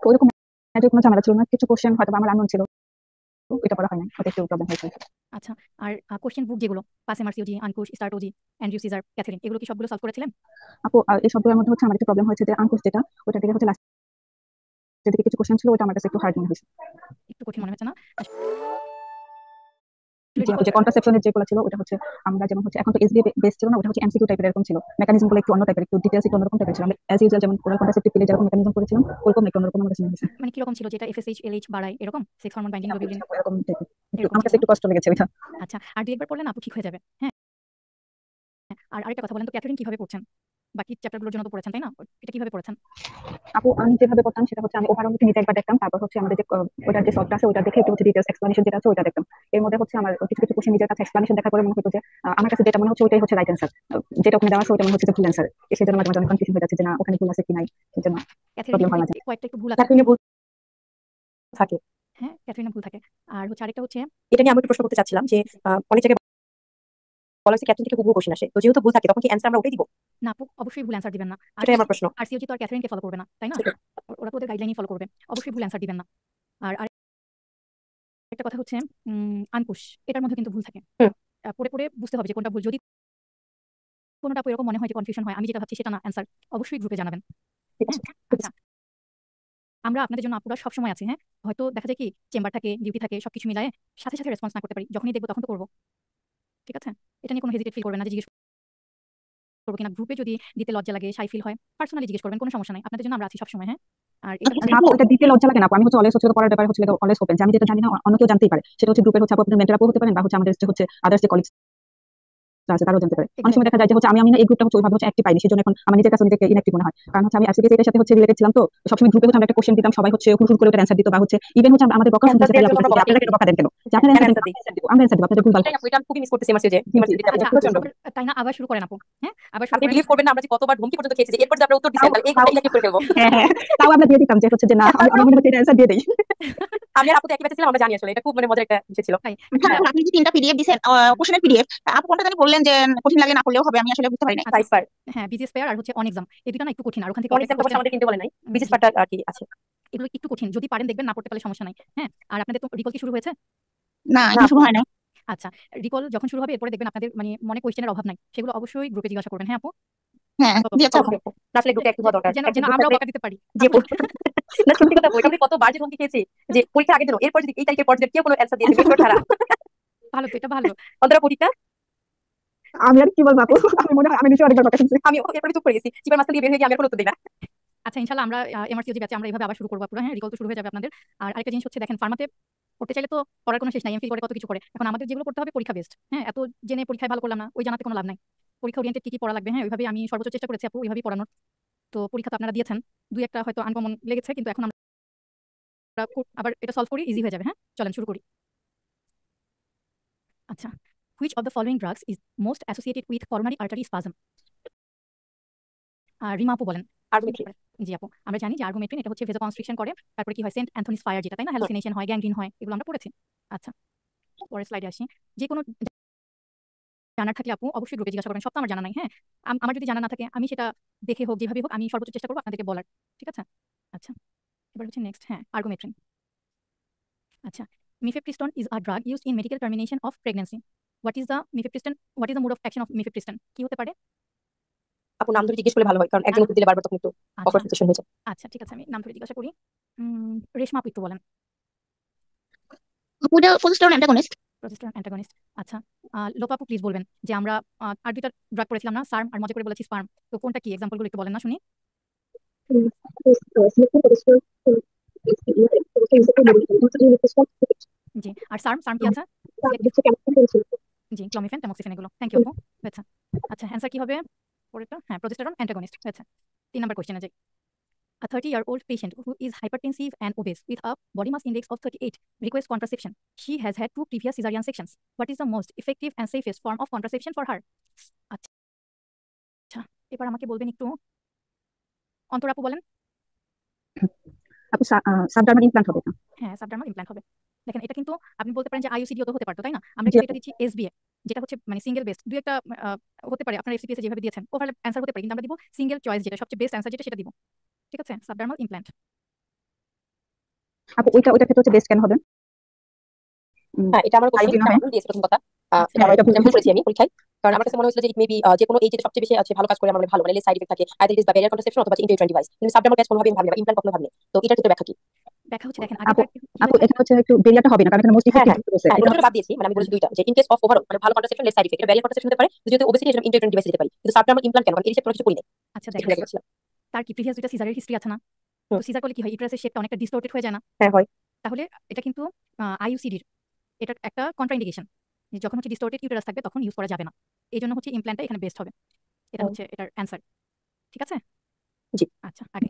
তো ওইরকম ম্যাথের কোনো ঝামেলা ছিল না, কিছু কোশ্চেন হয়তো বা আমার আননোন ছিল, এটা পড়া হয় নাই, ওটা একটু প্রবলেম হয়েছে। আচ্ছা, আর কোশ্চেন বুক যেগুলো পাসে মার্সিওজি, আনকুশ, স্টার্টোজি, অ্যান্ড্রিউ সিজার, ক্যাথরিন, এগুলো কি সবগুলো সলভ করেছিলেন? আপু এই সবগুলোর মধ্যে হচ্ছে আমার একটু প্রবলেম হয়েছে যে আঙ্কুশ যেটা, ওটা থেকে হচ্ছে লাস্টের দিকে কিছু কোশ্চেন ছিল, ওটা আমার কাছে একটু হার্ড মনে হয়েছে। একটু কঠিন মনে হচ্ছে না? যে আপু যে কন্ট্রাসেপশনের যেগুলো ছিল ওটা হচ্ছে আমরা যেমন হচ্ছে এখন তো এসবি বেস ছিল না, ওটা হচ্ছে এমসিকিউ টাইপের এরকম ছিল, মেকানিজম গুলো একটু অন্য টাইপের, একটু ডিটেইলস একটু অন্যরকম টাইপের ছিল। আমরা অ্যাজ ইউজুয়াল যেমন ওরাল কন্ট্রাসেপটিভ পিলে যেরকম মেকানিজম করেছিলাম ওরকম একটু অন্যরকম আমার কাছে মনে হয়েছে। মানে কিরকম ছিল, যেটা এফএসএইচ এলএইচ বাড়ায় এরকম সেক্স হরমোন বাইন্ডিং গ্লোবিউলিন এরকম টাইপের একটু এরকম আমার ছিল কাছে না? একটু কষ্ট লেগেছে ওইটা। আচ্ছা, আর দুই একবার পড়লে না আপু ঠিক হয়ে যাবে। হ্যাঁ, আর আরেকটা কথা বলেন তো, ক্যাথরিন কিভাবে পড়ছেন? বাকি চ্যাপ্টারগুলোর জন্য তো পড়েছেন তাই না? এটা কিভাবে পড়েছেন? আপু আমি যেভাবে করতাম সেটা হচ্ছে আমি ওভারঅল নিজে একবার দেখতাম, তারপর হচ্ছে আমাদের যে ওটার যে সফট আছে ওটা দেখে একটু হচ্ছে ডিটেলস এক্সপ্লানেশন যেটা আছে ওটা দেখতাম। এর মধ্যে হচ্ছে আমার কিছু কিছু কোশ্চেন নিজের কাছে এক্সপ্লানেশন দেখার পরে মনে হতো যে আমার কাছে যেটা মনে হচ্ছে ওইটাই হচ্ছে রাইট অ্যান্সার, যেটা ওখানে দেওয়া আছে ওটা মনে হচ্ছে যে ভুল অ্যান্সার। সেজন্য মাঝে মাঝে অনেক কনফিউশন হয়ে যাচ্ছে যে না ওখানে ভুল আছে কি নাই, সেজন্য ক্যাথরিনে প্রবলেম কিন্তু হয় মাঝে। কয়েকটা একটু ভুল আছে। ক্যাথরিনে ভুল থাকে। হ্যাঁ, ক্যাথরিনে ভুল থাকে। আর হচ্ছে আরেকটা হচ্ছে, এটা নিয়ে আমি একটু প্রশ্ন করতে চাচ্ছিলাম যে অনেক জায়গায় বলা হয়েছে ক্যাথরিন থেকে হুবহু কোশ্চেন আসে, তো যেহেতু ভুল থাকে তখন কি অ্যান্সার আমরা ওটাই দিব? না আপু অবশ্যই ভুল অ্যান্সার দিবেন না। আর সেটাই আমার প্রশ্ন। আর সিওজি তো আর ক্যাথরিনকে ফলো করবে না তাই না? সেটাই। ওরা তো ওদের গাইডলাইনই ফলো করবে, অবশ্যই ভুল অ্যান্সার দিবেন না। আর আরেকটা কথা হচ্ছে, আনকুশ, এটার মধ্যে কিন্তু ভুল থাকে। হুম। পড়ে পড়ে বুঝতে হবে যে কোনটা ভুল। যদি কোনোটা আপু এরকম মনে হয় যে কনফিউশন হয়, আমি যেটা ভাবছি সেটা না অ্যান্সার, অবশ্যই গ্রুপে জানাবেন। ঠিক হ্যাঁ, আছে, ঠিক আচ্ছা, আছে। আমরা আপনাদের জন্য আপুরা সবসময় আছি। হ্যাঁ, হয়তো দেখা যায় কি চেম্বার থাকে, ডিউটি থাকে, সবকিছু মিলায়ে সাথে সাথে রেসপন্স না করতে পারি, যখনই দেখবো তখন তো করবো। ঠিক আছে, এটা নিয়ে কোনো হেজিটেট ফিল করবেন না যে জিজ্ঞেস করবো কিনা। গ্রুপে যদি দিতে লজ্জা লাগে, শাই ফিল হয়, পার্সোনালি জিজ্ঞেস করবেন, কোনো সমস্যা নাই, আপনাদের জন্য আমরা আছি সবসময়। হ্যাঁ, আর এটা হচ্ছে না আপু এটা দিতে লজ্জা লাগে না আপু, আমি হচ্ছে অলওয়েজ হচ্ছে পড়ার ব্যাপারে হচ্ছে অলওয়েজ ওপেন, যে আমি যেটা জানি না অন্য কেউ জানতেই পারে, সেটা হচ্ছে গ্রুপের হচ্ছে আপু আপনার মেন্টর আপু হতে পারেন বা হচ্ছে আমাদের যে হচ্ছে আদার্স যে কলিগস আছে তারাও জানতে পারে। অনেক সময় দেখা যায় যে হচ্ছে আমি না এই গ্রুপটা হচ্ছে ওইভাবে হচ্ছে অ্যাক্টিভ পাইনি, সেজন্য এখন আমার নিজের কাছে নিজেকে ইনঅ্যাক্টিভ মনে হয়। কারণ হচ্ছে আমি আজকে এর সাথে হচ্ছে রিলেটেড ছিলাম, তো সবসময় গ্রুপে হচ্ছে আমরা একটা কোশ্চেন দিতাম, সবাই হচ্ছে হুড় করে ওটার অ্যান্সার দিত, বা হচ্ছে ইভেন হচ্ছে আমাদের বকা শুনতে অ্যান্সার দেওয়ার জন্য আমরা আপনারা বকাতেই কেন বকা দেন কেন, যে হ্যাঁ আপনারা কেন অ্যান্সার দেন অ্যান্সার দিই? আমরা অ্যান্সার দিব, আপনাদের ভুল ভাল। এটাই আপু, এটা আমি খুবই মিস করতেছি আমার যে জি জি ইউনিভার্সিটিতে আপনি আচ্ছা, প্রচন্ড। তাই না? আবার শুরু করেন আপু। হ্যাঁ, আবার শুরু আপনি করেন। বিলিভ করবেন না আমরা যে কতবার ধমকি পর্যন্ত খেয়েছি যে এরপর যে আপনারা উত্তর তাও দিচ্ছেন তাহলে এই তাও ঘন্টা ইনঅ্যাক্টিভ করে ফেলবো। হ্যাঁ হ্যাঁ, তাও আমরা দিয়ে দিতাম যে হচ্ছে যে না আমি তারপর আমি মনে হচ্ছে এটা অ্যান্সার দিয়ে দিই। আমি আর আপু তো একই ব্যাচে ছিলাম, আমরা জানি আসলে এটা খুব মানে মজার একটা বিষয় ছিল। তাই। হ্যাঁ, হ্যাঁ, আপু আপনি যে 3টা পিডিএফ দিছেন, কোশ্চেনের পিডিএফ, আপু কোনটা জানি বললেন যে কঠিন লাগে না পড়লেও হবে, আমি আসলে বুঝতে পারি নাই। আচ্ছা, প্রাইস পার। হ্যাঁ, বিজিএস পেয়ার আর হচ্ছে অন এক্সাম, এই দুটো না একটু কঠিন, আর ওখান থেকে অনেক কয়েকটা এক্সাম তো কোশ্চেন। আমাদের কিনতে বলে নাই, বিশেষ জি, পার্টটা আর কি আছে। এগুলো একটু কঠিন, যদি পারেন দেখবেন, না পড়তে পারলে সমস্যা নাই। হ্যাঁ, আর আপনাদের তো রিকল কি শুরু হয়েছে? না, না এখন আপু। শুরু হয় নাই। আচ্ছা, রিকল যখন শুরু হবে এরপরে দেখবেন আপনাদের মানে মনে কোশ্চেনের অভাব নাই, সেগুলো অবশ্যই গ্রুপে জিজ্ঞাসা করবেন। হ্যাঁ আপু, হ্যাঁ, জি আচ্ছা আপু। অবশ্যই আপু। না, আসলে গ্রুপে অ্যাক্টিভ হওয়া দরকার, যেন একটা যেন গ্রুপ আমরাও থাকলে বকা দিতে পারি যে আপু। না সত্যি কথা বলতে আমি কতবার যে ধমকি খেয়েছি যে পরীক্ষা আগের দিন এরপর যদি এই তারিখের পর যদি কেউ কোনো অ্যান্সার দিয়েছে মেন্টর ছাড়া ভালো তো, এটা ভালো। অন্তরা পরীক্ষা আমি আর কি বলবো আপু, আমি মনে হয় আমি নিচে অনেকবার কথা শুনছি। আমি এরপরে চুপ করে গেছি, চিপার মাস্টার দিয়ে বের হয়ে গিয়ে আমি আর কোনো উত্তর দিই না। আচ্ছা, ইনশাআল্লাহ আমরা এমআরসিওজি ব্যাচে আমরা এইভাবে আবার শুরু করবো পুরো। হ্যাঁ, রিকল তো শুরু হয়ে যাবে আপনাদের। আর আরেকটা জিনিস হচ্ছে, দেখেন ফার্মাতে পড়তে চাইলে তো পড়ার কোনো শেষ নাই, এমফিল করে কত কিছু করে। এখন আমাদের যেগুলো পড়তে হবে পরীক্ষা বেসড। হ্যাঁ, এত জেনে পরীক্ষায় ভালো করলাম না, ওই জানাতে কোনো লাভ নাই। পরীক্ষা ওরিয়েন্টেড কি কি পড়া লাগবে, হ্যাঁ ওইভাবে আমি সর্বোচ্চ চেষ্টা করেছি আপু, ওইভাবেই পড়ানোর। তো পরীক্ষা তো আপনারা দিয়েছেন, দুই একটা হয়তো আনকমন লেগেছে, কিন্তু এখন আমরা আবার এটা সলভ করি, ইজি হয়ে যাবে। হ্যাঁ, চলেন শুরু করি। আচ্ছা, which of the following drugs is most associated with coronary artery spasm? Rima আপু বলেন আর কি কি? ব্যাপারে? জি আপু, আমরা জানি যে আর্গুমেন্টিন এটা হচ্ছে ভেজোকনস্ট্রিকশন করে, তারপরে কি হয় সেন্ট অ্যান্থনিস ফায়ার যেটা, তাই না? হ্যালুসিনেশন হয়, গ্যাংগ্রিন হয়, এগুলো আমরা পড়েছি। আচ্ছা, পরের স্লাইডে আসি। যে কোনো জানার থাকলে আপু অবশ্যই গ্রুপে জিজ্ঞাসা করবেন, সব তো আমার জানা নাই। হ্যাঁ, আমার যদি জানা না থাকে আমি সেটা দেখে হোক যেভাবে হোক আমি সর্বোচ্চ চেষ্টা করবো আপনাদেরকে বলার। ঠিক আছে, আচ্ছা, এবার হচ্ছে নেক্সট। হ্যাঁ, আর্গুমেট্রিন। আচ্ছা, mifepristone is a drug used in medical termination of pregnancy. What is the mode of action of mifepristone? কি হতে পারে? আপু নাম ধরে জিজ্ঞেস করলে ভালো হয়, কারণ একজন উত্তর দিলে বারবার তখন একটু আচ্ছা অকওয়ার্ড সিচুয়েশন হয়ে যায়। আচ্ছা, ঠিক আছে, আমি নাম ধরে জিজ্ঞাসা করি। রেশমা আপু একটু বলেন। আপু এটা প্রজেস্টেরন অ্যান্টাগনিস্ট। Progesterone antagonist. আচ্ছা, লোপা আপু প্লিজ বলবেন যে আমরা আর দুইটা ড্রাগ করেছিলাম না, সার্ম আর মজা করে বলেছি স্পার্ম, তো কোনটা কি এক্সাম্পলগুলো একটু বলেন না শুনি। জি, আর সার্ম সার্ম কি আছে? সিলেক্টিভ। জি, ক্লোমিফেন, ট্যামক্সিফেন, এগুলো। থ্যাংক ইউ আপু। আচ্ছা আচ্ছা, অ্যান্সার কি হবে পরেরটা? হ্যাঁ, প্রজেস্টেরন অ্যান্টাগনিস্ট হয়েছে। 3 নম্বর কোশ্চেনে যাই। A 30-year-old patient who is hypertensive and obese with a body mass index of 38 requests contraception. She has had 2 previous cesarean sections. What is the most effective and safest form of contraception for her? আচ্ছা, এবার আমাকে বলবেন একটু, অন্তরা আপু বলেন। আপু subdermal implant হবে না? হ্যাঁ, সাবডার্মাল ইমপ্ল্যান্ট হবে। দেখেন এটা কিন্তু আপনি বলতে পারেন যে আইইউসিডিও তো হতে পারতো, তাই না? আমরা জি কিন্তু আপু। এটা দিচ্ছি এসবিএ। যেটা হচ্ছে মানে সিঙ্গেল বেস্ট দুই একটা হতে পারে আপনার এফসিপিএস যেভাবে দিয়েছেন ওভারল্যাপ অ্যান্সার হতে পারে, কিন্তু আমরা দিব সিঙ্গেল চয়েস যেটা সবচেয়ে বেস্ট অ্যান্সার যেটা সেটা দিব। ঠিক আছে, সাবডার্মাল ইমপ্ল্যান্ট। আপু ওইটা ক্ষেত্রে হচ্ছে বেস্ট কেন হবে? হ্যাঁ, এটা আমার কোশ্চেন, আইডি না এটা হয়। আমি দিয়েছি প্রথম কথা। এটা হ্যাঁ আমার এটা ভুল ভুল করেছি আমি পরীক্ষায়, কারণ আমার আচ্ছা কাছে মনে হয়েছিল যে মেবি যে কোনো এইজে সবচেয়ে বেশি আছে ভালো কাজ করে আমার মনে ভালো মানে সাইড ইফেক্ট থাকে either it is the barrier contraception অথবা ইন্টারট্রান ডিভাইস, কিন্তু সাবডার্মাল প্যাচ কোনোভাবেই আমি ভাবি না, ইমপ্ল্যান্ট কখনো ভাবি না। তো এটার ক্ষেত্রে ব্যাখ্যা কি? দেখা হচ্ছে দেখেন আপু আগেরটা কি আপু হয়েছে। এখানে হচ্ছে একটু বেরিয়াটা হবে না, কারণ এখানে মোস্ট হ্যাঁ ইফেক্টিভ হ্যাঁ বলছে হ্যাঁ, এটা। ওটা বাদ দিয়েছি, মানে আমি বলেছি দুইটা, যে ইন কেস অফ ওভারঅল মানে ভালো কন্ট্রাসেপশন লেস সাইড ইফেক্ট, এটা ব্যারিয়ার কন্ট্রাসেপশন হতে পারে, যেহেতু ওবেসিটি এর জন্য ইন্টারট্রান ডিভাইস দিতে পারি, কিন্তু সাবডার্মাল ইমপ্ল্যান্ট কেন, কারণ এই কোনো কিছু করি না। আচ্ছা এটা দেখেন, ভুলে গেছিলাম। তার কি প্রিভিয়াস দুইটা সিজারের হিস্ট্রি আছে না? হুম, তো সিজার করলে কি হয়, ইউটেরাসের শেপটা অনেকটা ডিসটর্টেড হয়ে যায় না? হ্যাঁ হয়। তাহলে এটা কিন্তু আইইউসিডির এটা একটা কন্ট্রাইন্ডিকেশন, যখন হচ্ছে ডিসটর্টেড ইউটেরাস থাকবে তখন ইউজ করা যাবে না। এই জন্য হচ্ছে ইমপ্ল্যান্টটা এখানে বেস্ট হবে। এটা ও, হচ্ছে এটার অ্যান্সার। ঠিক আছে। জি। আচ্ছা আগে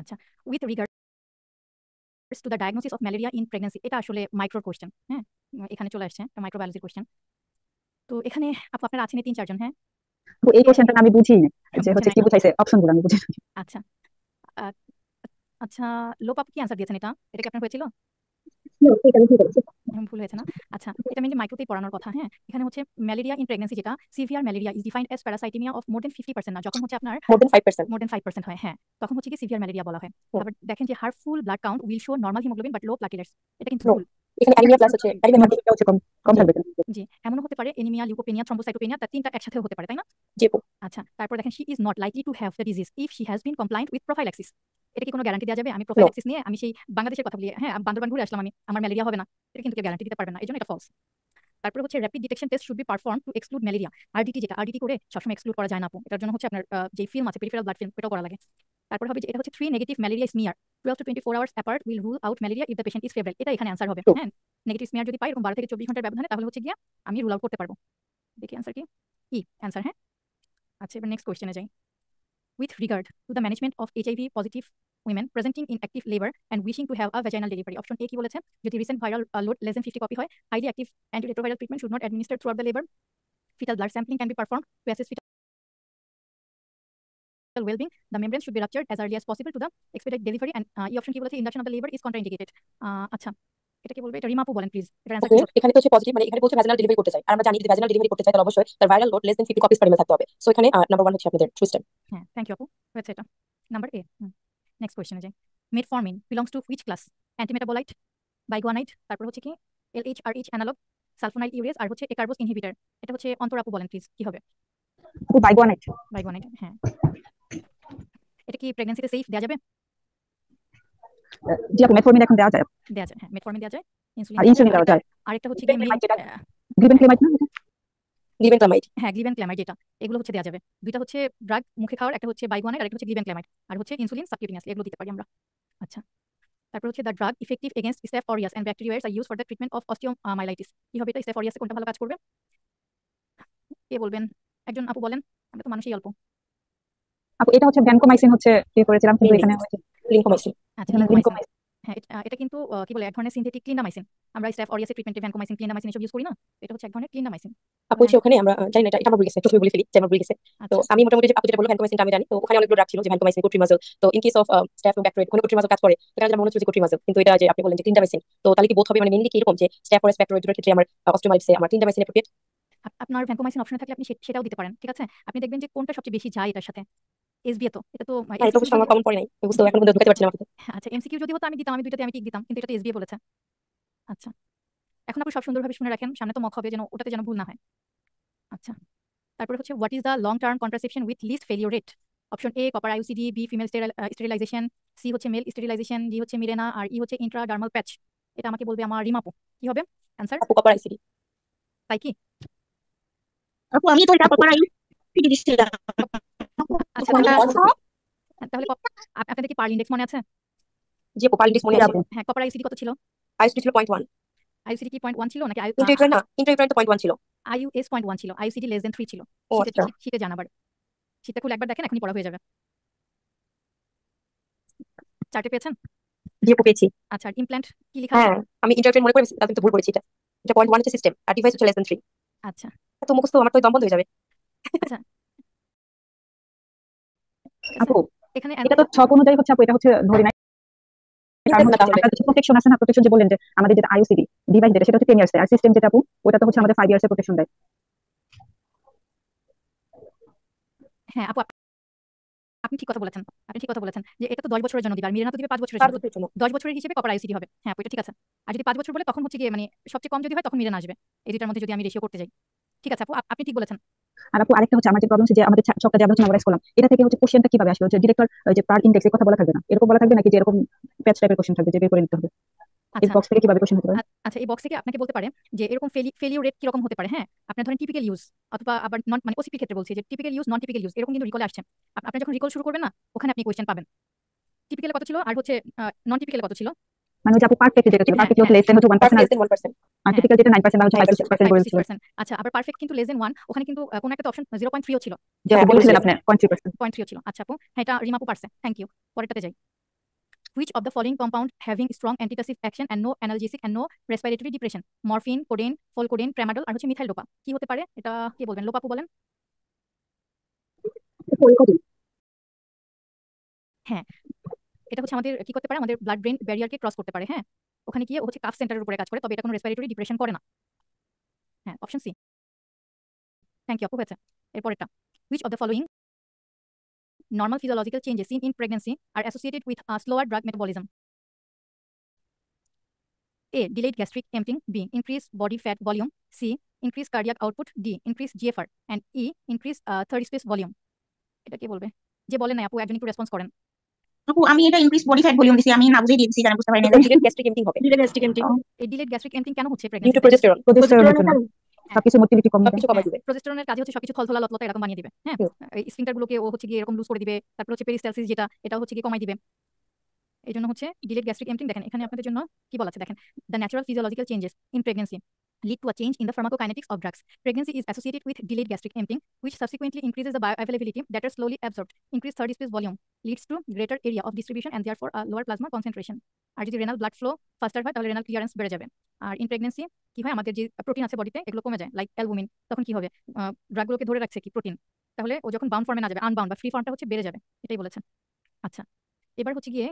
আচ্ছা, with regards to the diagnosis of malaria in pregnancy, এটা আসলে মাইক্রো কোশ্চেন। হ্যাঁ, এখানে চলে আসছে মাইক্রোবায়োলজির কোশ্চেন। তো এখানে আপু আপনারা আছেন 3-4 জন। হ্যাঁ, আপু এই কোশ্চেনটা আমি বুঝি না, যে বুঝে হচ্ছে নাই। কি বুঝাইছে অপশনগুলো আমি বুঝি না। আচ্ছা আহ, আচ্ছা, লোপ আপু কি অ্যান্সার দিয়েছেন? এটা কি আপনার হয়েছিল? ঠিক আছে ঠিক আছে। ভুল হয়েছে না? আচ্ছা, এটা মেনলি মাইক্রোতেই পড়ানোর কথা। হ্যাঁ, এখানে হচ্ছে ম্যালেরিয়া ইন প্রেগন্যান্সি, যেটা severe malaria is defined as parasitaemia of more than 50%, না যখন হচ্ছে আপনার মোর দেন 5%। মোর দেন 5% হয়, হ্যাঁ, তখন হচ্ছে কি সিভিয়ার ম্যালেরিয়া বলা হয়। আবার দেখেন যে heartful blood count will show normal haemoglobin but low platelets, এটা কিন্তু নো, ভুল। এখানে অ্যানিমিয়া প্লাস হচ্ছে অ্যানিমিয়া থাকে। এটা হচ্ছে কম কম জি থাকবে। জি, এমনও হতে পারে এনিমিয়া, লিউকোপেনিয়া, থ্রম্বোসাইটোপেনিয়া, তার তিনটা একসাথে হতে পারে, তাই না? যে আচ্ছা, তারপর দেখেন she is not likely to have the disease if she has been compliant with prophylaxis. এটা কি কোনো গ্যারান্টি দেওয়া যাবে? আমি নো, প্রোফাইল্যাক্সিস নিয়ে আমি সেই বাংলাদেশের কথা বলি, হ্যাঁ বান্দরবান ঘুরে আসলাম, আমার ম্যালেরিয়া হবে না, এটা কিন্তু কেউ গ্যারান্টি দিতে পারবে না, এই জন্য এটা ফলস। তারপর হচ্ছে rapid detection test should be perform two exclude malaria. RDT, যেটা আরডিটি করে সবসময় এক্সক্লুড করা যায় না আপু, এটার জন্য হচ্ছে আপনার যে ফিল্ম আছে পেরিফেরাল ব্লাড ফিল্ম, এটাও করা লাগে। তারপর হবে যে এটা হচ্ছে 3 negative malaria smear 12 to 24 hours apart will rule out malaria if the patient is febrile, এটা এখানে অ্যান্সার হবে। ট্রু। হ্যাঁ, নেগেটিভ স্মিয়ার যদি পাই এরকম 12 থেকে 24 ঘন্টার ব্যবধানে, তাহলে হচ্ছে গিয়া আমি রুল আউট করতে পারবো। দেখি অ্যান্সার কি কি অ্যান্সার। হ্যাঁ, আচ্ছা, এবার নেক্সট কোশ্চেনে যাই। With regard to the management of HIV positive women presenting in active labor and wishing to have a vaginal delivery, option A কি বলেছে? যদি recent viral load less than 50 copy হয়, highly active antiretroviral treatment should not administer throughout the labor. Fetal blood sampling can be performed to assess fetal well-being. The membrane should be ruptured as early as possible to the expedite delivery. And এই option কি বলেছে? Induction of the labor is contraindicated. আচ্ছা, এটা কি বলবে? এটা রিমাপু বলেন please, এটার অ্যান্সার ওকে, কি হবে? এখানে তো হচ্ছে পজিটিভ, মানে এখানে বলছে ভ্যাজিনাল ডেলিভারি করতে চাই, আর আমরা জানি যদি ভ্যাজিনাল ডেলিভারি করতে চাই তাহলে অবশ্যই তার viral load less than 50 copies per ml থাকতে হবে। সো এখানে নাম্বার 1 হচ্ছে আপনাদের ট্রু স্টেপ। হ্যাঁ, থ্যাংক ইউ আপু, হয়েছে এটা নাম্বার এ। নেক্সট কোশ্চেনে যাই। Metformin belongs to which class? Antimetabolite, biguanide, তারপর হচ্ছে কি LHRH অ্যানালগ, সালফোনাইল ইউরেজ, আর হচ্ছে একার্বোস ইনহিবিটর। এটা হচ্ছে অন্তর আপু বলেন প্লিজ কি হবে? ও বাইগোয়ানাইট। বাইগুয়ানাইট, হ্যাঁ। এটা কি প্রেগন্যান্সিতে সেফ দেওয়া যাবে? জি আপু মেটফর্মিন এখন দেওয়া যায়, দেওয়া যায়, হ্যাঁ, মেটফর্মিন দেওয়া যায়, ইনসুলিন আর দেওয়া যায়। ইনসুলিন দেওয়া যায়। আরেকটা হচ্ছে কি গ্লিবেন ক্লেমাইড না এটা? লিভেন ক্লামাইড। হ্যাঁ, গ্লিবেন ক্ল্যামাইড, যেটা এগুলো হচ্ছে দেওয়া যাবে। দুইটা হচ্ছে ড্রাগ মুখে খাওয়ার, একটা হচ্ছে বাইগুয়ানাইট আর একটা হচ্ছে গ্লিবেন ক্ল্যামাইড, আর হচ্ছে ইনসুলিন সাবকিউটেনিয়াসলি, এগুলো দিতে পারি আমরা। আচ্ছা, তারপর হচ্ছে the drug effective against staph aureus and bacterias আর use for the treatment of osteomyelitis, কি হবে এটা? স্টেফ অরিয়াসে কোনটা ভালো কাজ করবে? কে বলবেন? একজন আপু বলেন, আমরা তো মানুষই অল্প। আপু এটা হচ্ছে ভ্যানকোমাইসিন হচ্ছে কি করেছিলাম, কিন্তু এখানে হচ্ছে লিঙ্কোমাইসিন। আচ্ছা, এখানে লিঙ্কোমাইসিন। লিনকোমাইসিন। হ্যাঁ, এটা কিন্তু কি বলে, এক ধরনের সিনথেটিক ক্লিন্ডামাইসিন। আমরা স্টেফ অরিয়াসের ট্রিটমেন্টে ভ্যানকোমাইসিন, ক্লিন্ডামাইসিন এসব ইউজ করি না, এটা হচ্ছে এক ধরনের ক্লিন্ডামাইসিন। আপু হচ্ছে ওখানে আমরা জানি না, এটা আমার ভুল গেছে, প্রথমে বলে ফেলি যে আমার ভুল গেছে। তো আচ্ছা আমি মোটামুটি যে আপু যেটা বললো ভ্যানকোমাইসিনটা আমি জানি, তো ওখানে অনেকগুলো ড্রাগ ছিল, যে ভ্যানকোমাইসিন, কোট্রিমাজল। তো ইন কেস অফ স্ট্যাফ এবং ব্যাকটেরিয়া, ওখানে কোট্রিমাজল কাজ করে, সেখানে যেটা মনে হচ্ছে যে কোট্রিমাজল, কিন্তু এটা যে আপনি বললেন যে ক্লিন্ডামাইসিন, তো তাহলে কি বোধ হবে? মানে মেইনলি কি এরকম যে স্ট্যাফ অর ব্যাকটেরিয়া দুটোর ক্ষেত্রে আমার অস্টিওমাইলাইটিসে আমার ক্লিন্ডামাইসিন অ্যাপ্রোপ্রিয়েট? আপনার ভ্যানকোমাইসিন অপশনে থাকলে আপনি সেটাও দিতে পারেন। ঠিক আছে, আপনি দেখবেন যে কোনটা সবচেয়ে বেশি যায় এটার সাথে। এসবিএ তো এটা তো হ্যাঁ, এটা এমসিকিউ অবশ্য যদি, আমার কমন পড়ে নাই, আমি বুঝতে এখন পর্যন্ত ঢুকাতে পারছি না মাথাতে। আচ্ছা এমসিকিউ যদি হতো আমি দিতাম, আমি দুইটাতে আমি টিক দিতাম, কিন্তু এটা তো এসবিএ বলেছে। আচ্ছা, এখন আপনি সব সুন্দরভাবে শুনে রাখেন, সামনে তো মক হবে, যেন ওটাতে যেন ভুল না হয়। আচ্ছা, তারপরে হচ্ছে what is the long term contraception with least failure rate? Option A copper IUCD, B female sterilisation, C হচ্ছে মেল স্টেরিলাইজেশন, ডি হচ্ছে মিরেনা, আর ই হচ্ছে ইন্ট্রাডার্মাল প্যাচ। এটা আমাকে বলবে আমার রিমাপু, কি হবে অ্যান্সার? আপু কপার আইসিডি। তাই কি? আপু আমি তো এটা করাই পিডি দিছিলাম। আচ্ছা, তাহলে আপনাদের কি পার্ল ইন্ডেক্স মনে আছে? জি আপু, পার্লিডিস মনে জি আছে। আপু। হ্যাঁ, কপার আইইউসিডি কত ছিল? আইসিডি ছিল 0.1। আইইউসিডি কি 0.1 ছিল নাকি ইন্টারইউটেরাইন না, ইন্টারইউটেরাইন তো 0.1 ছিল। আইইউএস 0.1 ছিল, আইইউসিডি লেস দেন 3 ছিল। ও শীতে আচ্ছা। শীতে জানাবার, শীতটা খুলে একবার দেখেন, এখনই পড়া হয়ে যাবে। চার্টে পেয়েছেন? জি আপু পেয়েছি। আচ্ছা, ইমপ্ল্যান্ট কি লেখা আছে? হ্যাঁ, আমি ইন্টারইউটেরাইন মনে করেছি, তাহলে তো ভুল করেছি। এটা এটা 0.1 হচ্ছে সিস্টেম, আর ডিভাইস হচ্ছে লেস দেন 3। আচ্ছা এত মুখস্থ আমার তো দম বন্ধ হয়ে যাবে। আচ্ছা, ঠিক আছে, আপু এখানে এটা তো ছক অনুযায়ী হচ্ছে আপু, এটা হচ্ছে ধরি নাই। কারণ না হচ্ছে তাহলে আপনার কিছু প্রোটেকশন আছে না, প্রোটেকশন যে বললেন যে আমাদের যেটা আইওসিডি ডিভাইস যেটা সেটা হচ্ছে 10 ইয়ার্স আর সিস্টেম যেটা আপু ওটা তো হচ্ছে আমাদের 5 ইয়ার্স এর প্রোটেকশন দেয়। হ্যাঁ আপু, আপনি ঠিক কথা বলেছেন। আপনি ঠিক কথা বলেছেন যে এটা তো 10 বছরের জন্য দিবে, আর মিরানা তো দিবে 5 বছরের 5 জন্য। বছরের জন্য 10 বছরের হিসেবে কপার আইসিডি হবে। হ্যাঁ আপু, এটা ঠিক আছে। আর যদি 5 বছর বলে তখন হচ্ছে গিয়ে মানে সবচেয়ে কম যদি হয় তখন মিরানা আসবে। এই দুটার মধ্যে যদি আমি রেশিও করতে যাই। ঠিক আছে আপু, আপনি ঠিক বলেছেন। আর আপু আরেকটা হচ্ছে আমার যে প্রবলেম হচ্ছে যে আমাদের ছকটা যে আমরা হচ্ছে মেমোরাইজ করলাম এটা থেকে হচ্ছে কোশ্চেনটা কিভাবে আসবে, হচ্ছে ডিরেক্টর যে পার ইন্ডেক্স এর কথা বলা থাকবে না, এরকম বলা থাকবে নাকি যে এরকম প্যাচ টাইপের কোশ্চেন থাকবে যে বের করে নিতে হবে, এই আচ্ছা বক্স থেকে কিভাবে কোশ্চেন হতে পারে? আচ্ছা, এই বক্স থেকে আপনাকে বলতে পারে যে এরকম ফেলিওর রেট কিরকম হতে পারে। হ্যাঁ, আপনার ধরেন টিপিক্যাল ইউজ অথবা আবার নন মানে ওসিপি ক্ষেত্রে বলছি যে টিপিক্যাল ইউজ নন টিপিক্যাল ইউজ এরকম কিন্তু রিকল আসছে। আপনি যখন রিকল শুরু করবেন না, ওখানে আপনি কোশ্চেন পাবেন। টিপিক্যাল কত ছিল আর হচ্ছে নন টিপিক্যাল কত ছিল। মানে হচ্ছে আপু পারফেক্ট যেটা ছিল হ্যাঁ পারফেক্ট হচ্ছে হ্যাঁ লেস দেন হচ্ছে 1% পারফেক্ট আর লেস দেন 1%। হ্যাঁ টিপিক্যাল যেটা 9% বা হচ্ছে 5 to 9%। 6% 5 to বলেছিল 6%। আচ্ছা, আবার পারফেক্ট কিন্তু লেস দেন 1 ওখানে কিন্তু কোনো একটা অপশন 0.3 ও ছিল। যে হ্যাঁ আপু আপনি বলেছিলেন বলেছিলেন। আপনি 0.3%। 0.3 ও ছিল। আচ্ছা আপু, হ্যাঁ এটা রিমাপু পারছে, থ্যাংক ইউ। পরেরটাতে যাই। Which of the following compound having strong antitussive action and no analgesic and no respiratory depression? Morphine, codeine, pholcodine, tramadol আর হচ্ছে মিথাইল ডোপা। কি হতে পারে এটা, কি বলবেন? লোপাপু বলেন। হ্যাঁ, এটা হচ্ছে আমাদের কি করতে পারে, আমাদের ব্লাড ব্রেন ব্যারিয়ারকে ক্রস করতে পারে। হ্যাঁ, ওখানে গিয়ে ও হচ্ছে কাফ সেন্টারের উপরে কাজ করে, তবে এটা কোনো রেসপিরেটরি ডিপ্রেশন করে না। হ্যাঁ, অপশন সি। থ্যাংক ইউ আপু, হয়েছে। এরপরেরটা। Which of the following normal physiological changes seen in pregnancy are associated with a slower drug metabolism? A. Delayed gastric emptying. B. Increased body fat volume. C. Increased cardiac output. D. Increased GFR. And E. Increased third space volume. এটা কে বলবে? যে বলে না আপু, একজন একটু response করেন। আপু আমি এটা ইনক্রিজ বডি ফ্যাট ভলিউম দিছি, আমি না বুঝেই দিয়েছি, জানি বুঝতে পারিনি এটা ডিরেক্ট গ্যাস্ট্রিক এমটিং হবে। ডিলেট গ্যাস্ট্রিক এমটিং এই ডিলেড গ্যাস্ট্রিক এমটিং কেন হচ্ছে ডিউ টু প্রেগন্যান্সিতে? প্রজেস্টেরন। প্রজেস্টেরনের জন্য প্রজেস্টেরনের হ্যাঁ সবকিছু মোটিলিটি কম হবে। সবকিছু কমাই দিবে। প্রজেস্টেরনের কাজ হচ্ছে সবকিছু থলথলা লতলতা এরকম বানিয়ে দিবে। হ্যাঁ, হুম। এই স্ফিংটার গুলোকে ও হচ্ছে গিয়ে এরকম লুজ করে দিবে। তারপর হচ্ছে পেরিস্টালসিস যেটা, এটাও হচ্ছে গিয়ে কমাই দিবে। এই জন্য হচ্ছে ডিলেড গ্যাস্ট্রিক এমটিং। দেখেন এখানে আপনাদের জন্য কি বলা আছে, দেখেন। The natural physiological changes in pregnancy lead to a change in the pharmacokinetics of drugs. Pregnancy is associated with delayed gastric emptying, which subsequently increases the bioavailability that are slowly absorbed. Increased third space volume leads to greater area of distribution and therefore a lower plasma concentration. আর যদি renal blood flow ফাস্টার হয় তাহলে renal clearance বেড়ে যাবে। আর in pregnancy কি হয়, আমাদের যে protein আছে বডিতে এগুলো কমে যায়, লাইক অ্যালবুমিন। তখন কি হবে, ড্রাগগুলোকে ধরে রাখছে কি প্রোটিন, তাহলে ও যখন বাউন্ড ফর্মে না যাবে, আনবাউন্ড বা ফ্রি ফর্মটা হচ্ছে বেড়ে যাবে। এটাই বলেছেন। আচ্ছা, এবার হচ্ছে গিয়ে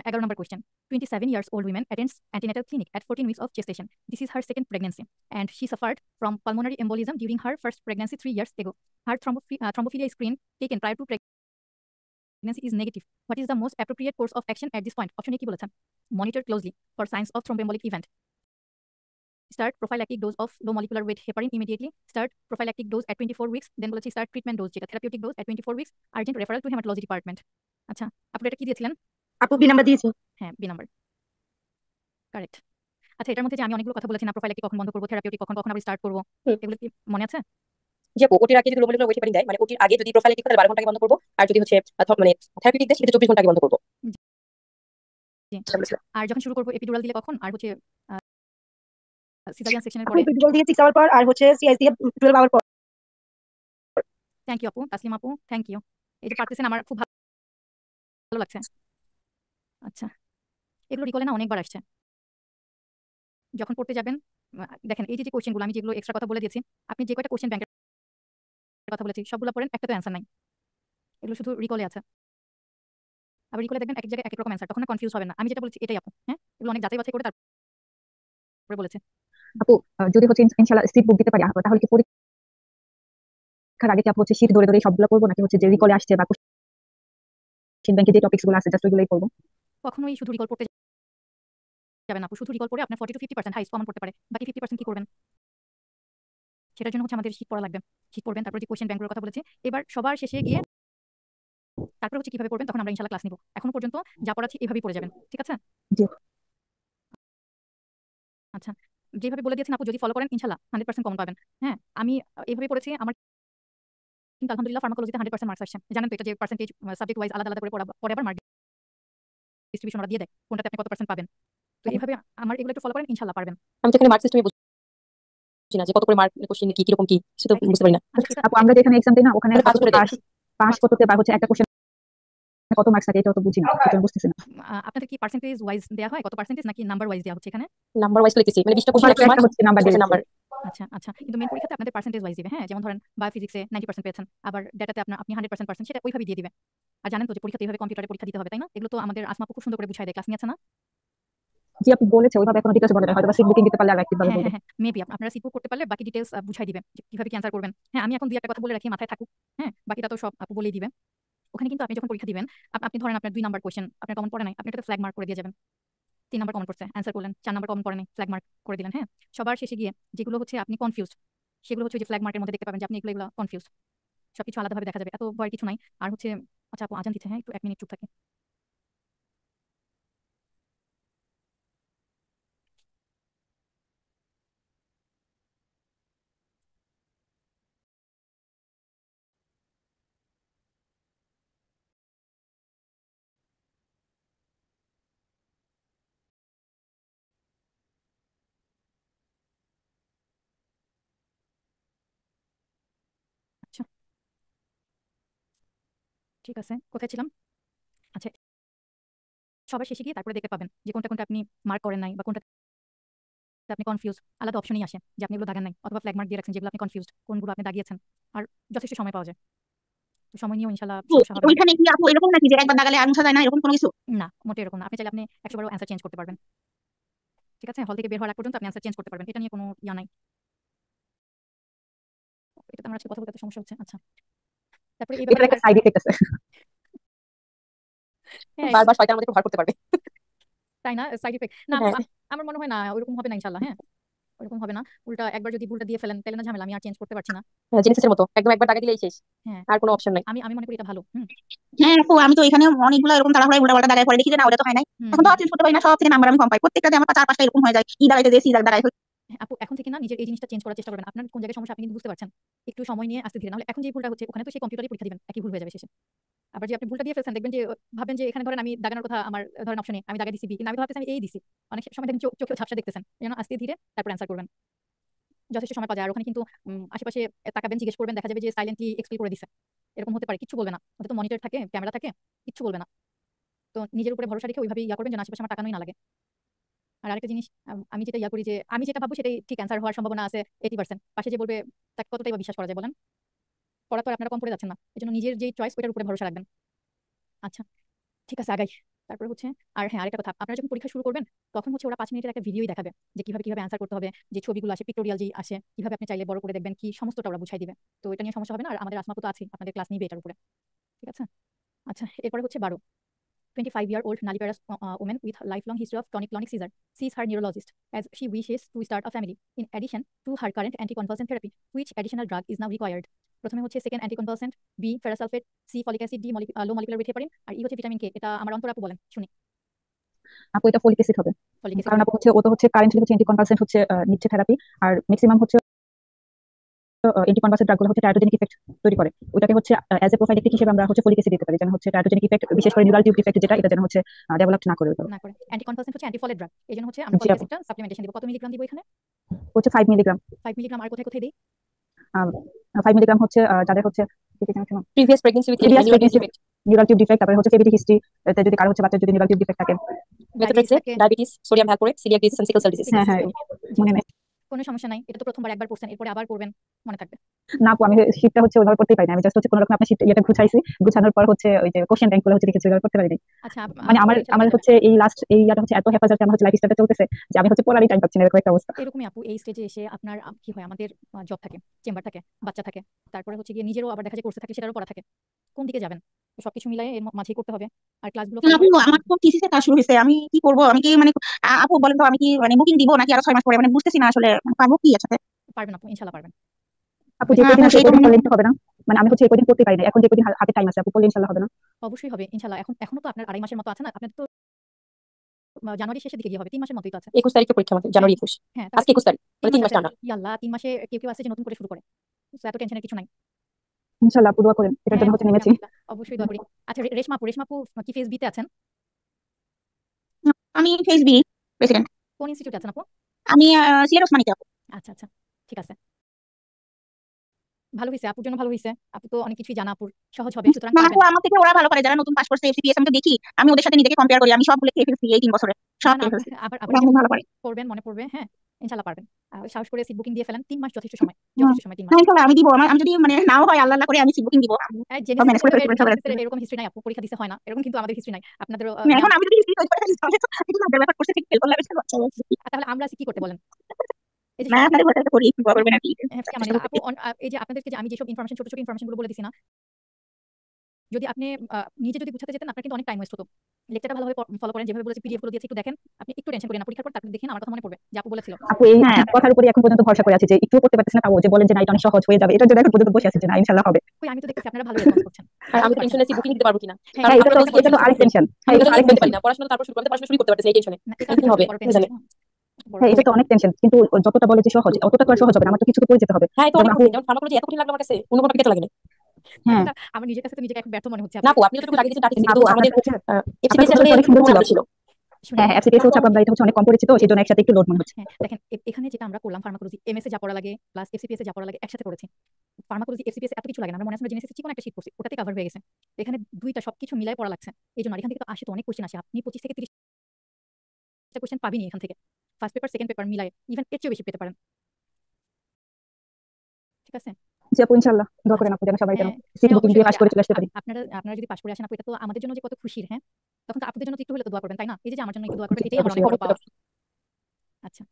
11 number question. 27 years old woman attends antenatal clinic at 14 weeks of gestation. This is her second pregnancy and she suffered from pulmonary embolism during her first pregnancy 3 years ago. Her thrombophilia screen taken prior to pregnancy is negative. What is the most appropriate course of action at this point? Option A কি বলেছেন? Monitor closely for signs of thromboembolic event. Start prophylactic dose of low molecular weight heparin immediately. Start prophylactic dose at 24 weeks. Then বলেছি start treatment dose যেটা therapeutic dose at 24 weeks. Urgent referral to hematology department. আচ্ছা, আপনি এটা কি দিয়েছিলেন? আপু B number দিয়েছি। হ্যাঁ, বি নাম্বার কারেক্ট। আচ্ছা, এটার মধ্যে যে আমি অনেকগুলো কথা বলেছি না, প্রোফাইলাইটিক কখন বন্ধ করবো, থেরাপিউটিক কখন কখন আবার স্টার্ট করবো, হুম। এগুলো কি মনে আছে? যে আপু ওটির আগে যদি লো মলিকুলার ওয়েট হেপারিন দেয়, মানে ওটির আগে যদি প্রোফাইলাইটিক তাহলে 12 ঘন্টা আগে বন্ধ করব, আর যদি হচ্ছে মানে থেরাপিউটিক দেয় সেটা 24 ঘন্টা আগে বন্ধ করব। জি। সেটা বলেছিল। আর যখন শুরু করবো এপিডুরাল দিলে কখন, আর হচ্ছে সিজারিয়ান সেকশনের আপু পরে? এপিডুরাল দিয়ে 6 আওয়ার পর, আর হচ্ছে সিআইসি দিয়ে 12 আওয়ার পর। থ্যাংক ইউ আপু, তাসলিম আপু, থ্যাংক ইউ। এই যে পারতেছেন, আমার খুব ভালো লাগছে। আচ্ছা, এগুলো রিকলে না অনেকবার আসছে। যখন পড়তে যাবেন দেখেন এই যে কোশ্চেনগুলো আমি যেগুলো এক্সট্রা কথা বলে দিয়েছি, আপনি যে কয়টা কোশ্চেন ব্যাংকের কথা বলেছি সবগুলো পড়েন, একটা তো অ্যান্সার নাই, এগুলো শুধু রিকলে আছে। আবার রিকলে দেখবেন এক জায়গায় এক এক রকম অ্যান্সার, তখন কনফিউজ হবে না। আমি যেটা বলেছি এটাই আপু। হ্যাঁ, এগুলো অনেক যাচাই বাছাই করে তারপরে বলেছে। আপু যদি হচ্ছে ইনশাআল্লাহ সিট বুক দিতে পারি তাহলে কি পরীক্ষার আগে কি আপু হচ্ছে শীট ধরে ধরে সবগুলো করবো, নাকি হচ্ছে যে রিকলে আসছে বা কোশ্চেন ব্যাংকে যে টপিকস গুলো আছে জাস্ট ওইগুলোই করবো? কখনোই শুধু রিকল পড়তে যাবেন আপু। শুধু রিকল পড়ে আপনার 40 to 50% হাইস্ট কমন পড়তে পারে, বাকি 50% কি করবেন? সেটার জন্য হচ্ছে আমাদের শীট পড়া লাগবে। শীট পড়বেন, তারপর যে কোশ্চেন ব্যাংকগুলোর কথা বলেছি। এবার সবার শেষে গিয়ে তারপরে হচ্ছে কিভাবে পড়বেন তখন আমরা ইনশাআল্লাহ ক্লাস নিব। এখনো পর্যন্ত যা পড়াচ্ছি এভাবেই পড়ে যাবেন, ঠিক আছে? জি। আচ্ছা, যেভাবে বলে দিয়েছেন আপু যদি ফলো করেন ইনশাআল্লাহ 100% কমন পাবেন। হ্যাঁ, আমি এইভাবে পড়েছি, আমার কিন্তু আলহামদুলিল্লাহ ফার্মাকোলজিতে 100% মার্কস আসছে। জানেন তো এটা যে পার্সেন্টেজ সাবজেক্ট ওয়াইজ আলাদা আলাদা করে পড়ে আবার মার্ক ডিস্ট্রিবিউশন ওরা দিয়ে দেয় কোনটাতে আপনি কত পার্সেন্ট পাবেন। তো এইভাবে আমার এগুলো একটু ফলো করেন ইনশাআল্লাহ পারবেন। আমি তো এখানে মার্ক সিস্টেমে বুঝছি না যে কত করে মার্ক কোশ্চেন কি কিরকম কি সেটা বুঝতে পারি না। আচ্ছা, এটা আপু আমরা যেখানে এক্সাম দিই না ওখানে পাস করে দেয়। পাস করতে বা হচ্ছে একটা কোশ্চেন কত মার্কস থাকে এটা তো বুঝি না, এটা আমি বুঝতেছি না। আপনাদের কি পার্সেন্টেজ ওয়াইজ দেওয়া হয়, কত পার্সেন্টেজ, নাকি নাম্বার ওয়াইজ দেওয়া হচ্ছে এখানে? নাম্বার ওয়াইজ লিখতেছি, মানে 20টা কোশ্চেন 100 মার্কস হচ্ছে নাম্বার দিয়ে নাম্বার। আচ্ছা আচ্ছা, কিন্তু মেন পরীক্ষাতে আপনাদের পার্সেন্টেজ ওয়াইজ দিবে। হ্যাঁ, যেমন ধরেন বায়োফিজিক্সে 90% পেয়েছেন, আবার ডেটাতে আপনি 100% পার্সেন্ট, সেটা ওইভাবে দিয়ে দিবে। আর জানেন তো যে পরীক্ষাতে এইভাবে কম্পিউটারে পরীক্ষা দিতে হবে, তাই না? এগুলো তো আমাদের আসমা আপু খুব সুন্দর করে বুঝাই দেয়, ক্লাস নিয়েছে না? জি আপনি বলেছে ওইভাবে এখনো ডিটেলস বলে নাই, হয়তো সিট বুকিং দিতে পারলে আর অ্যাক্টিভ ভাবে হ্যাঁ বলবে। হ্যাঁ হ্যাঁ, মেবি আপনারা সিট বুক করতে পারলে বাকি ডিটেলস বুঝাই দিবে যে কিভাবে কি অ্যান্সার করবেন। হ্যাঁ, আমি এখন দুই একটা কথা বলে রাখি, মাথায় থাকুক। হ্যাঁ, বাকিটা তো সব আপু বলেই দিবে। ওখানে কিন্তু আপনি যখন পরীক্ষা দিবেন, আপনি ধরেন আপনার 2 নাম্বার কোয়েশ্চেন আপনার কমন পড়ে নাই, আপনি এটাতে ফ্ল্যাগ মার্ক করে দিয়ে যাবেন। 3 নাম্বার কমন পড়ছে, অ্যান্সার করলেন। 4 নাম্বার কমন পড়ে নাই, ফ্ল্যাগ মার্ক করে দিলেন। হ্যাঁ, সবার শেষে গিয়ে যেগুলো হচ্ছে আপনি কনফিউজড, সেগুলো হচ্ছে ওই যে ফ্ল্যাগ মার্কের মধ্যে দেখতে পাবেন যে আপনি এগুলো কনফিউজ। সবকিছু আলাদাভাবে দেখা যাবে, এত ভয়ের কিছু নাই। আর হচ্ছে, আচ্ছা আপু আজান দিচ্ছে, হ্যাঁ একটু 1 মিনিট চুপ থাকি। আচ্ছা ঠিক আছে, কোথায় ছিলাম? আচ্ছা, সবার শেষে গিয়ে তারপরে দেখতে পাবেন যে কোনটা কোনটা আপনি মার্ক করেন নাই বা কোনটা আপনি কনফিউজ। আলাদা অপশনই আসে যে আপনি এগুলো দাগেন নাই অথবা ফ্ল্যাগ মার্ক দিয়ে রাখছেন যেগুলো আপনি কনফিউজড, কোনগুলো আপনি দাগিয়েছেন। আর যথেষ্ট সময় পাওয়া যায়, তো সময় নিয়েও ইনশাল্লাহ তো সমস্যা হবে না। ওইখানে কি আপু এরকম নাকি যে একবার দাগালে আর মুছা যায় না, এরকম কোনো কিছু? না, মোটে এরকম না। আপনি চাইলে আপনি 100 বারও অ্যান্সার চেঞ্জ করতে পারবেন। ঠিক আছে, হল থেকে বের হওয়ার আগ পর্যন্ত আপনি অ্যান্সার চেঞ্জ করতে পারবেন, এটা নিয়ে কোনো ইয়া নাই। এটাতে আমার আজকে কথা বলতে এত সমস্যা হচ্ছে। আচ্ছা, তারপরে এই এটার ব্যাপারে একটা সাইড ইফেক্ট আছে। হ্যাঁ বারবার শয়তান আমাদেরকে ভর করতে পারবে। তাই না, সাইড ইফেক্ট না হ্যাঁ, আমার মনে হয় না ওইরকম হবে না ইনশাল্লাহ। হ্যাঁ, ওইরকম হবে না। উল্টা একবার যদি ভুলটা দিয়ে ফেলেন তাহলে না ঝামেলা, আমি আর চেঞ্জ করতে পারছি না। জেনেসিসের মতো একদম একবার টাকা দিলেই শেষ, হ্যাঁ, আর কোনো অপশন নাই। আমি আমি মনে করি এটা ভালো। হুম হ্যাঁ আপু, আমি তো এখানে অনেকগুলো এরকম তাড়াহুড়ায় উল্টা পাল্টা দাগায় পরে দেখি যে না ওটা তো হয় নাই। হুম এখন তো হুম আর চেঞ্জ করতে পারি না, সব থেকে নাম্বার আমি কম পাই, প্রত্যেকটাতে আমার 4-5টা এরকম হয়ে যায়, ই দাগাইতে যে সি দাগাই। হ্যাঁ, আপু এখন থেকে না নিজের এই জিনিসটা চেঞ্জ করার চেষ্টা করবেন। আপনার কোন জায়গায় সমস্যা আপনি কিন্তু বুঝতে পারছেন, একটু সময় নিয়ে আস্তে ধীরে। নাহলে এখন যে ভুলটা হচ্ছে ওখানে তো সেই কম্পিউটারে পরীক্ষা দিবেন, একই ভুল হয়ে যাবে শেষে। আবার যে আপনি ভুলটা দিয়ে ফেলছেন দেখবেন যে ভাবেন যে এখানে ধরেন আমি দাগানোর কথা আমার ধরেন অপশনে আমি দাগা দিছি বি, কিন্তু আমি ভাবতেছি আমি এই দিছি। অনেক সময় দেখবেন চোখে ঝাপসা দেখতেছেন, এই জন্য আস্তে ধীরে তারপর অ্যান্সার করবেন, যথেষ্ট সময় পাওয়া যায়। আর ওখানে কিন্তু আশেপাশে তাকাবেন, জিজ্ঞেস করবেন, দেখা যাবে যে সাইলেন্টলি এক্সপ্লেন করে দিছে, এরকম হতে পারে। কিচ্ছু বলবে না, ওদের তো মনিটর থাকে, ক্যামেরা থাকে, কিচ্ছু বলবে না। তো নিজের উপরে ভরসা রেখে ওইভাবে ইয়া করবেন যেন আশেপাশে আমার তাকানোই না লাগে। আর আরেকটা জিনিস, আমি যেটা ইয়া করি যে আমি যেটা ভাববো সেটাই ঠিক অ্যান্সার হওয়ার সম্ভাবনা আছে 80%। পাশে যে বলবে তাকে কতটাই বা বিশ্বাস করা যায় বলেন? পড়া তো আর আপনারা কম পড়ে যাচ্ছেন না, এই জন্য নিজের যে চয়েস ওইটার উপরে ভরসা রাখবেন। আচ্ছা ঠিক আছে, আগাই। তারপর হচ্ছে, আর হ্যাঁ আরেকটা কথা, আপনারা যখন পরীক্ষা শুরু করবেন তখন হচ্ছে ওরা 5 মিনিটের একটা ভিডিওই দেখাবে যে কিভাবে কিভাবে অ্যান্সার করতে হবে, যে ছবিগুলো আসে, পিক্টোরিয়াল যে আসে, কিভাবে আপনি চাইলে বড় করে দেখবেন, কি সমস্তটা ওরা বুঝাই দিবে। তো এটা নিয়ে সমস্যা হবে না। আর আমাদের আসমা তো আছে, আপনাদের ক্লাস নিবে এটার উপরে। ঠিক আছে। আচ্ছা, এরপরে হচ্ছে 12, 25-year-old nulliparous woman with lifelong history of tonic-clonic seizure sees her neurologist as she wishes to start a family. In addition to her current anticonvulsant therapy, which additional drug is now required? প্রথমে হচ্ছে second anticonvulsant, B ferrous sulphate, C folic acid, D low molecular weight heparin, আর E হচ্ছে vitamin কে। এটা আমার অন্তর আপু বলেন শুনি। আপু এটা ফলিক অ্যাসিড হবে, ফলিক অ্যাসিড কারণ হবে। আপু হচ্ছে ও তো হচ্ছে কারেন্টলি হচ্ছে অ্যান্টিকনভালসেন্ট হচ্ছে নিচ্ছে থেরাপি, আর ম্যাক্সিমাম হচ্ছে অ্যান্টিকনভালসেন্ট ড্রাগগুলো হচ্ছে টায়ারোজেনিক ইফেক্ট তৈরি করে। ওটাকে হচ্ছে অ্যাজ এ প্রোফাইলেক্টিক হিসেবে আমরা হচ্ছে ফলিক অ্যাসিড দিতে পারি, যেন হচ্ছে টায়ারোজেনিক ইফেক্ট, বিশেষ করে নিউরাল টিউব ডিফেক্ট যেটা, এটা যেন হচ্ছে ডেভেলপ না করে ওইভাবে। না করে অ্যান্টিকনভালসেন্ট হচ্ছে অ্যান্টিফলেট ড্রাগ, এই জন্য হচ্ছে আমরা জি ফলিক আপু, অ্যাসিডটা সাপ্লিমেন্টেশন দিব। কত মিলিগ্রাম দিব এখানে? হচ্ছে 5 মিলিগ্রাম। 5 মিলিগ্রাম। আর কোথায় কোথায় দিই? 5 মিলিগ্রাম হচ্ছে যাদের হচ্ছে previous pregnancy with previous neuro pregnancy defect, neural tube defect, তারপরে হচ্ছে ফেভিটি হিস্ট্রি, যদি কারো হচ্ছে বাচ্চার যদি নিউরাল টিউব ডিফেক্ট থাকে, ডায়াবেটিস মেথোট্রেক্সে থাকে। Diabetes, sodium valproate, coeliac disease and sickle cell disease. Sickle হ্যাঁ সেল। হ্যাঁ জি, মনে নেই। কোনো সমস্যা নাই, এটা তো প্রথমবার একবার পড়ছেন, এরপরে আবার পড়বেন, মনে থাকবে। না আপু, আমি শীটটা হচ্ছে ওইভাবে করতেই পারি না, আমি জাস্ট হচ্ছে কোনো রকম আপনার শীট এটা গুছাইছি, গুছানোর পর হচ্ছে ওই যে কোশ্চেন ব্যাংক গুলো হচ্ছে লিখেছি, ওইভাবে করতে পারিনি। আচ্ছা, মানে আমার আমার পরে ইনশাল্লাহ আমার হয়ে যাবে। হচ্ছে এই লাস্ট এই ইয়াটা হচ্ছে এত হেফাজত আমার হচ্ছে লাইফস্টাইলটা চলতেছে যে আমি হচ্ছে পড়ারই টাইম পাচ্ছি না, এরকম একটা অবস্থা। এরকমই আপু, এই স্টেজে এসে আপনার কি হয়, আমাদের জব থাকে, চেম্বার থাকে, বাচ্চা থাকে, তারপরে হচ্ছে গিয়ে নিজেরও আবার দেখা যায় কোর্সে থাকে, সেটারও পড়া থাকে। কোন দিকে যাবেন? তো সবকিছু মিলাই এর মাঝেই করতে হবে। আর ক্লাসগুলো না ফলো আপু, করে আমার তো থিসিসের কাজ শুরু হয়েছে, আমি কি করবো? আমি কি মানে আপু বলেন তো, আমি কি মানে বুকিং দিব নাকি আরো 6 মাস পরে? মানে বুঝতেছি না আসলে, মানে পারবো কি আছে? পারবেন আপু, ইনশাল্লাহ পারবেন। আপু যে হয়তো না কদিন আপু, আছে সেই ওই তো কদিন মানে করলে হবে না? মানে আমি হচ্ছে এই কদিন করতে পারি না, এখন যে কদিন হাতে টাইম আছে আপু করলে ইনশাল্লাহ হবে না? অবশ্যই হবে ইনশাল্লাহ। এখনো তো আপনার 2.5 মাসের মতো আছে না? আপনার তো জানুয়ারি শেষের দিকে গিয়ে হবে, 3 মাসের মতোই তো আছে। 21 তারিখে পরীক্ষা আমাদের, হ্যাঁ জানুয়ারি 21। হ্যাঁ, তাহলে আজকে 21 তারিখ, 3 মানে মাস 3 মাস আছে। টানা। ইয়াল্লাহ, 3 মাসে কেউ কেউ আছে যে নতুন করে শুরু করে, তো এত টেনশনের কিছু নাই। ইনশাল্লাহ আপু দোয়া করেন, এটার হ্যাঁ, জন্য হচ্ছে নেমেছি। আলহামদুলিল্লাহ, অবশ্যই দোয়া করি। আচ্ছা, রেশমা আপু কি ফেজ বিতে আছেন? আমি ফেস বি প্রেসিডেন্ট। কোন ইনস্টিটিউটে আছেন আপু? আমি সিলেট ওসমানীতে আপু। আচ্ছা আচ্ছা, ঠিক আছে, ভালো হয়েছে আপুর জন্য, ভালো হয়েছে। আপু তো অনেক কিছুই জানা, আপুর সহজ হবে, সুতরাং না পারবেন। আপু, আমার থেকে ওরা ভালো করে, যারা নতুন পাস করছে এফসিপিএস, আমি তো দেখি, আমি ওদের সাথে নিজেকে কম্পেয়ার করি, আমি সবগুলো খেয়ে ফেলছি এই 3 বছরে, না সব না খেয়ে আপু, ফেলছি। আবার আবার ওরা এই যে অনেক ভালো করে। পড়বেন, মনে পড়বে। হ্যাঁ, ইনশাল্লাহ পারবেন। সাহস করে সিট বুকিং দিয়ে ফেলেন, 3 মাস যথেষ্ট সময়, যথেষ্ট সময় 3 না মাস। ইনশাল্লাহ আমি দিব। আমি যদি মানে নাও হয় আল্লাহ আল্লাহ করে আমি সিট বুকিং দিব। আমি সব জেনেসিস ম্যানেজ করে ফেলবো জেনেসিসের ইনশাল্লাহ। এরকম হিস্ট্রি নাই আপু, পরীক্ষা দিতে হয় না এরকম, কিন্তু আমাদের হিস্ট্রি নাই আপনাদের এখন আমি যদি হিস্ট্রি তৈরি করে ফেলি তাহলে তো এটা না ব্যাপার করতে ঠিক ফেল করলে তাহলে আমরা আজকে কি করতে বলেন? এই যে না তাহলে ভয় করি ভয় করবে না কি হ্যাঁ মানে আপু এই যে আপনাদেরকে যে আমি যেসব ইনফরমেশন ছোট ছোট ইনফরমেশন গুলো বলে দিছি না, যদি আপনি নিজে যদি বুঝাতে যেতেন আপনার কিন্তু অনেক টাইম ওয়েস্ট হতো। লেকচারটা ভালোভাবে ফলো করেন, যেভাবে বলেছি পিডিএফ গুলো দিয়েছি একটু দেখেন, আপনি একটু টেনশন করেন না, পরীক্ষার পর তারপর দেখেন আমার কথা মনে পড়বে যে আপু বলেছিল। আপু এই কথার উপরে এখন পর্যন্ত ভরসা করে আছি যে একটু করতে পারতেছি না, তাও যে বলেন যে না এটা অনেক সহজ হয়ে যাবে, এটার জন্য এখন পর্যন্ত বসে আছি যে না ইনশাল্লাহ হবে। ওই আমি তো দেখতেছি আপনারা ভালো রেসপন্স করছেন। আর আমি তো টেনশন আছি বুকিং দিতে পারবো কিনা, হ্যাঁ, কারণ হ্যাঁ আমরা এটা তো আরেক টেনশন। হ্যাঁ এটা তো আরেক দিতে টেনশন। পারি না, পড়াশোনা তারপর শুরু করতে পড়াশোনা শুরু করতে পারতেছি এই টেনশনে না, এটা কি হবে বড় কি টেনশন। জানি। হ্যাঁ এটা তো অনেক টেনশন, কিন্তু যতটা বলে যে সহজ অতটা তো আর সহজ হবে না, আমার তো কিছু তো করে যেতে হবে। হ্যাঁ এটা যেমন অনেক আপু কঠিন, যেমন ফার্মাকোলজি এত কঠিন লাগলো আমার কাছে, অন্য কোনো টপিকে তো লাগে না। হ্যাঁ আমার নিজের কাছে তো নিজেকে এখন ব্যর্থ মনে হচ্ছে না আপু। আপু আপনি যতটুকু আগে দিয়েছেন ঠিক আছে, আপু কিন্তু আপনার আমাদের হচ্ছে আপনার এফসিপিএস কথা আসলে অনেক সুন্দর ছিল। ছিল। হ্যাঁ হ্যাঁ এফসিপিএস হচ্ছে আপনার এটা হচ্ছে অনেক কম পরিচিত, সেই জন্য একসাথে একটু লোড মনে হচ্ছে। হ্যাঁ দেখেন এখানে যেটা আমরা করলাম ফার্মাকোলজি এমএস এ যা পড়া লাগে প্লাস এফসিপিএস এ যা পড়া লাগে একসাথে করেছি। ফার্মাকোলজি এফসিপিএস এত কিছু লাগে না, আমরা মনে আছে জেনেসিস চিকন একটা শীট করছি, ওটাতে কভার হয়ে গেছে। এখানে দুইটা সবকিছু মিলাই পড়া লাগছে, এই জন্য এখান থেকে তো আসে তো অনেক কোশ্চেন আসে, আপনি 25 থেকে 30টা কোশ্চেন পাবেনই এখান থেকে, ফার্স্ট পেপার সেকেন্ড পেপার মিলাই ইভেন এর চেয়েও বেশি পেতে পারেন। ঠিক আছে। জি আপু ইনশাল্লাহ দোয়া আচ্ছা করেন আপু যেন সবাই যেন হ্যাঁ সিট হ্যাঁ বুকিং অবশ্যই দিয়ে পাস অবশ্যই করে চলে আসতে পারি। আপনারা আপনারা যদি পাশ করে আসেন আপু এটা তো আমাদের জন্য যে কত খুশির। হ্যাঁ তখন তো আপনাদের জন্য তো একটু হলে তো দোয়া করবেন তাই না? এই যে আমার জন্য একটু দোয়া করবেন, এটাই আমার অনেক বড় পাওয়া। আচ্ছা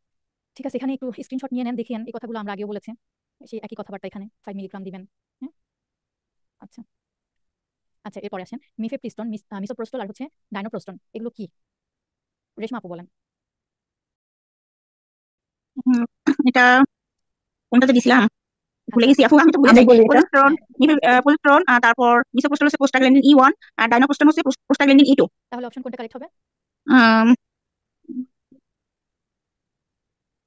ঠিক আছে, এখানে একটু স্ক্রিনশট নিয়ে নেন, দেখেন এই কথাগুলো আমরা আগেও বলেছি, সেই একই কথাবার্তা এখানে 5 মিলিগ্রাম দিবেন। হ্যাঁ আচ্ছা আচ্ছা এরপরে আসেন মিফেপ্রিস্টন, মিসোপ্রোস্টল আর হচ্ছে ডাইনোপ্রোস্টন, এগুলো কি? রেশমা আপু বলেন। হুম, এটা কোনটাতে দিছিলাম ভুলে আচ্ছা গেছি আপু, আমি তো ভুলে আমি যাই। বলি এটা প্রোজেস্টেরন, প্রোজেস্টেরন, তারপর মিসোপ্রোস্টল হচ্ছে প্রোস্টাগ্ল্যান্ডিন E1 আর ডাইনোপ্রোস্টন হচ্ছে প্রোস্টাগ্ল্যান্ডিন E2। তাহলে অপশন কোনটা কারেক্ট হবে?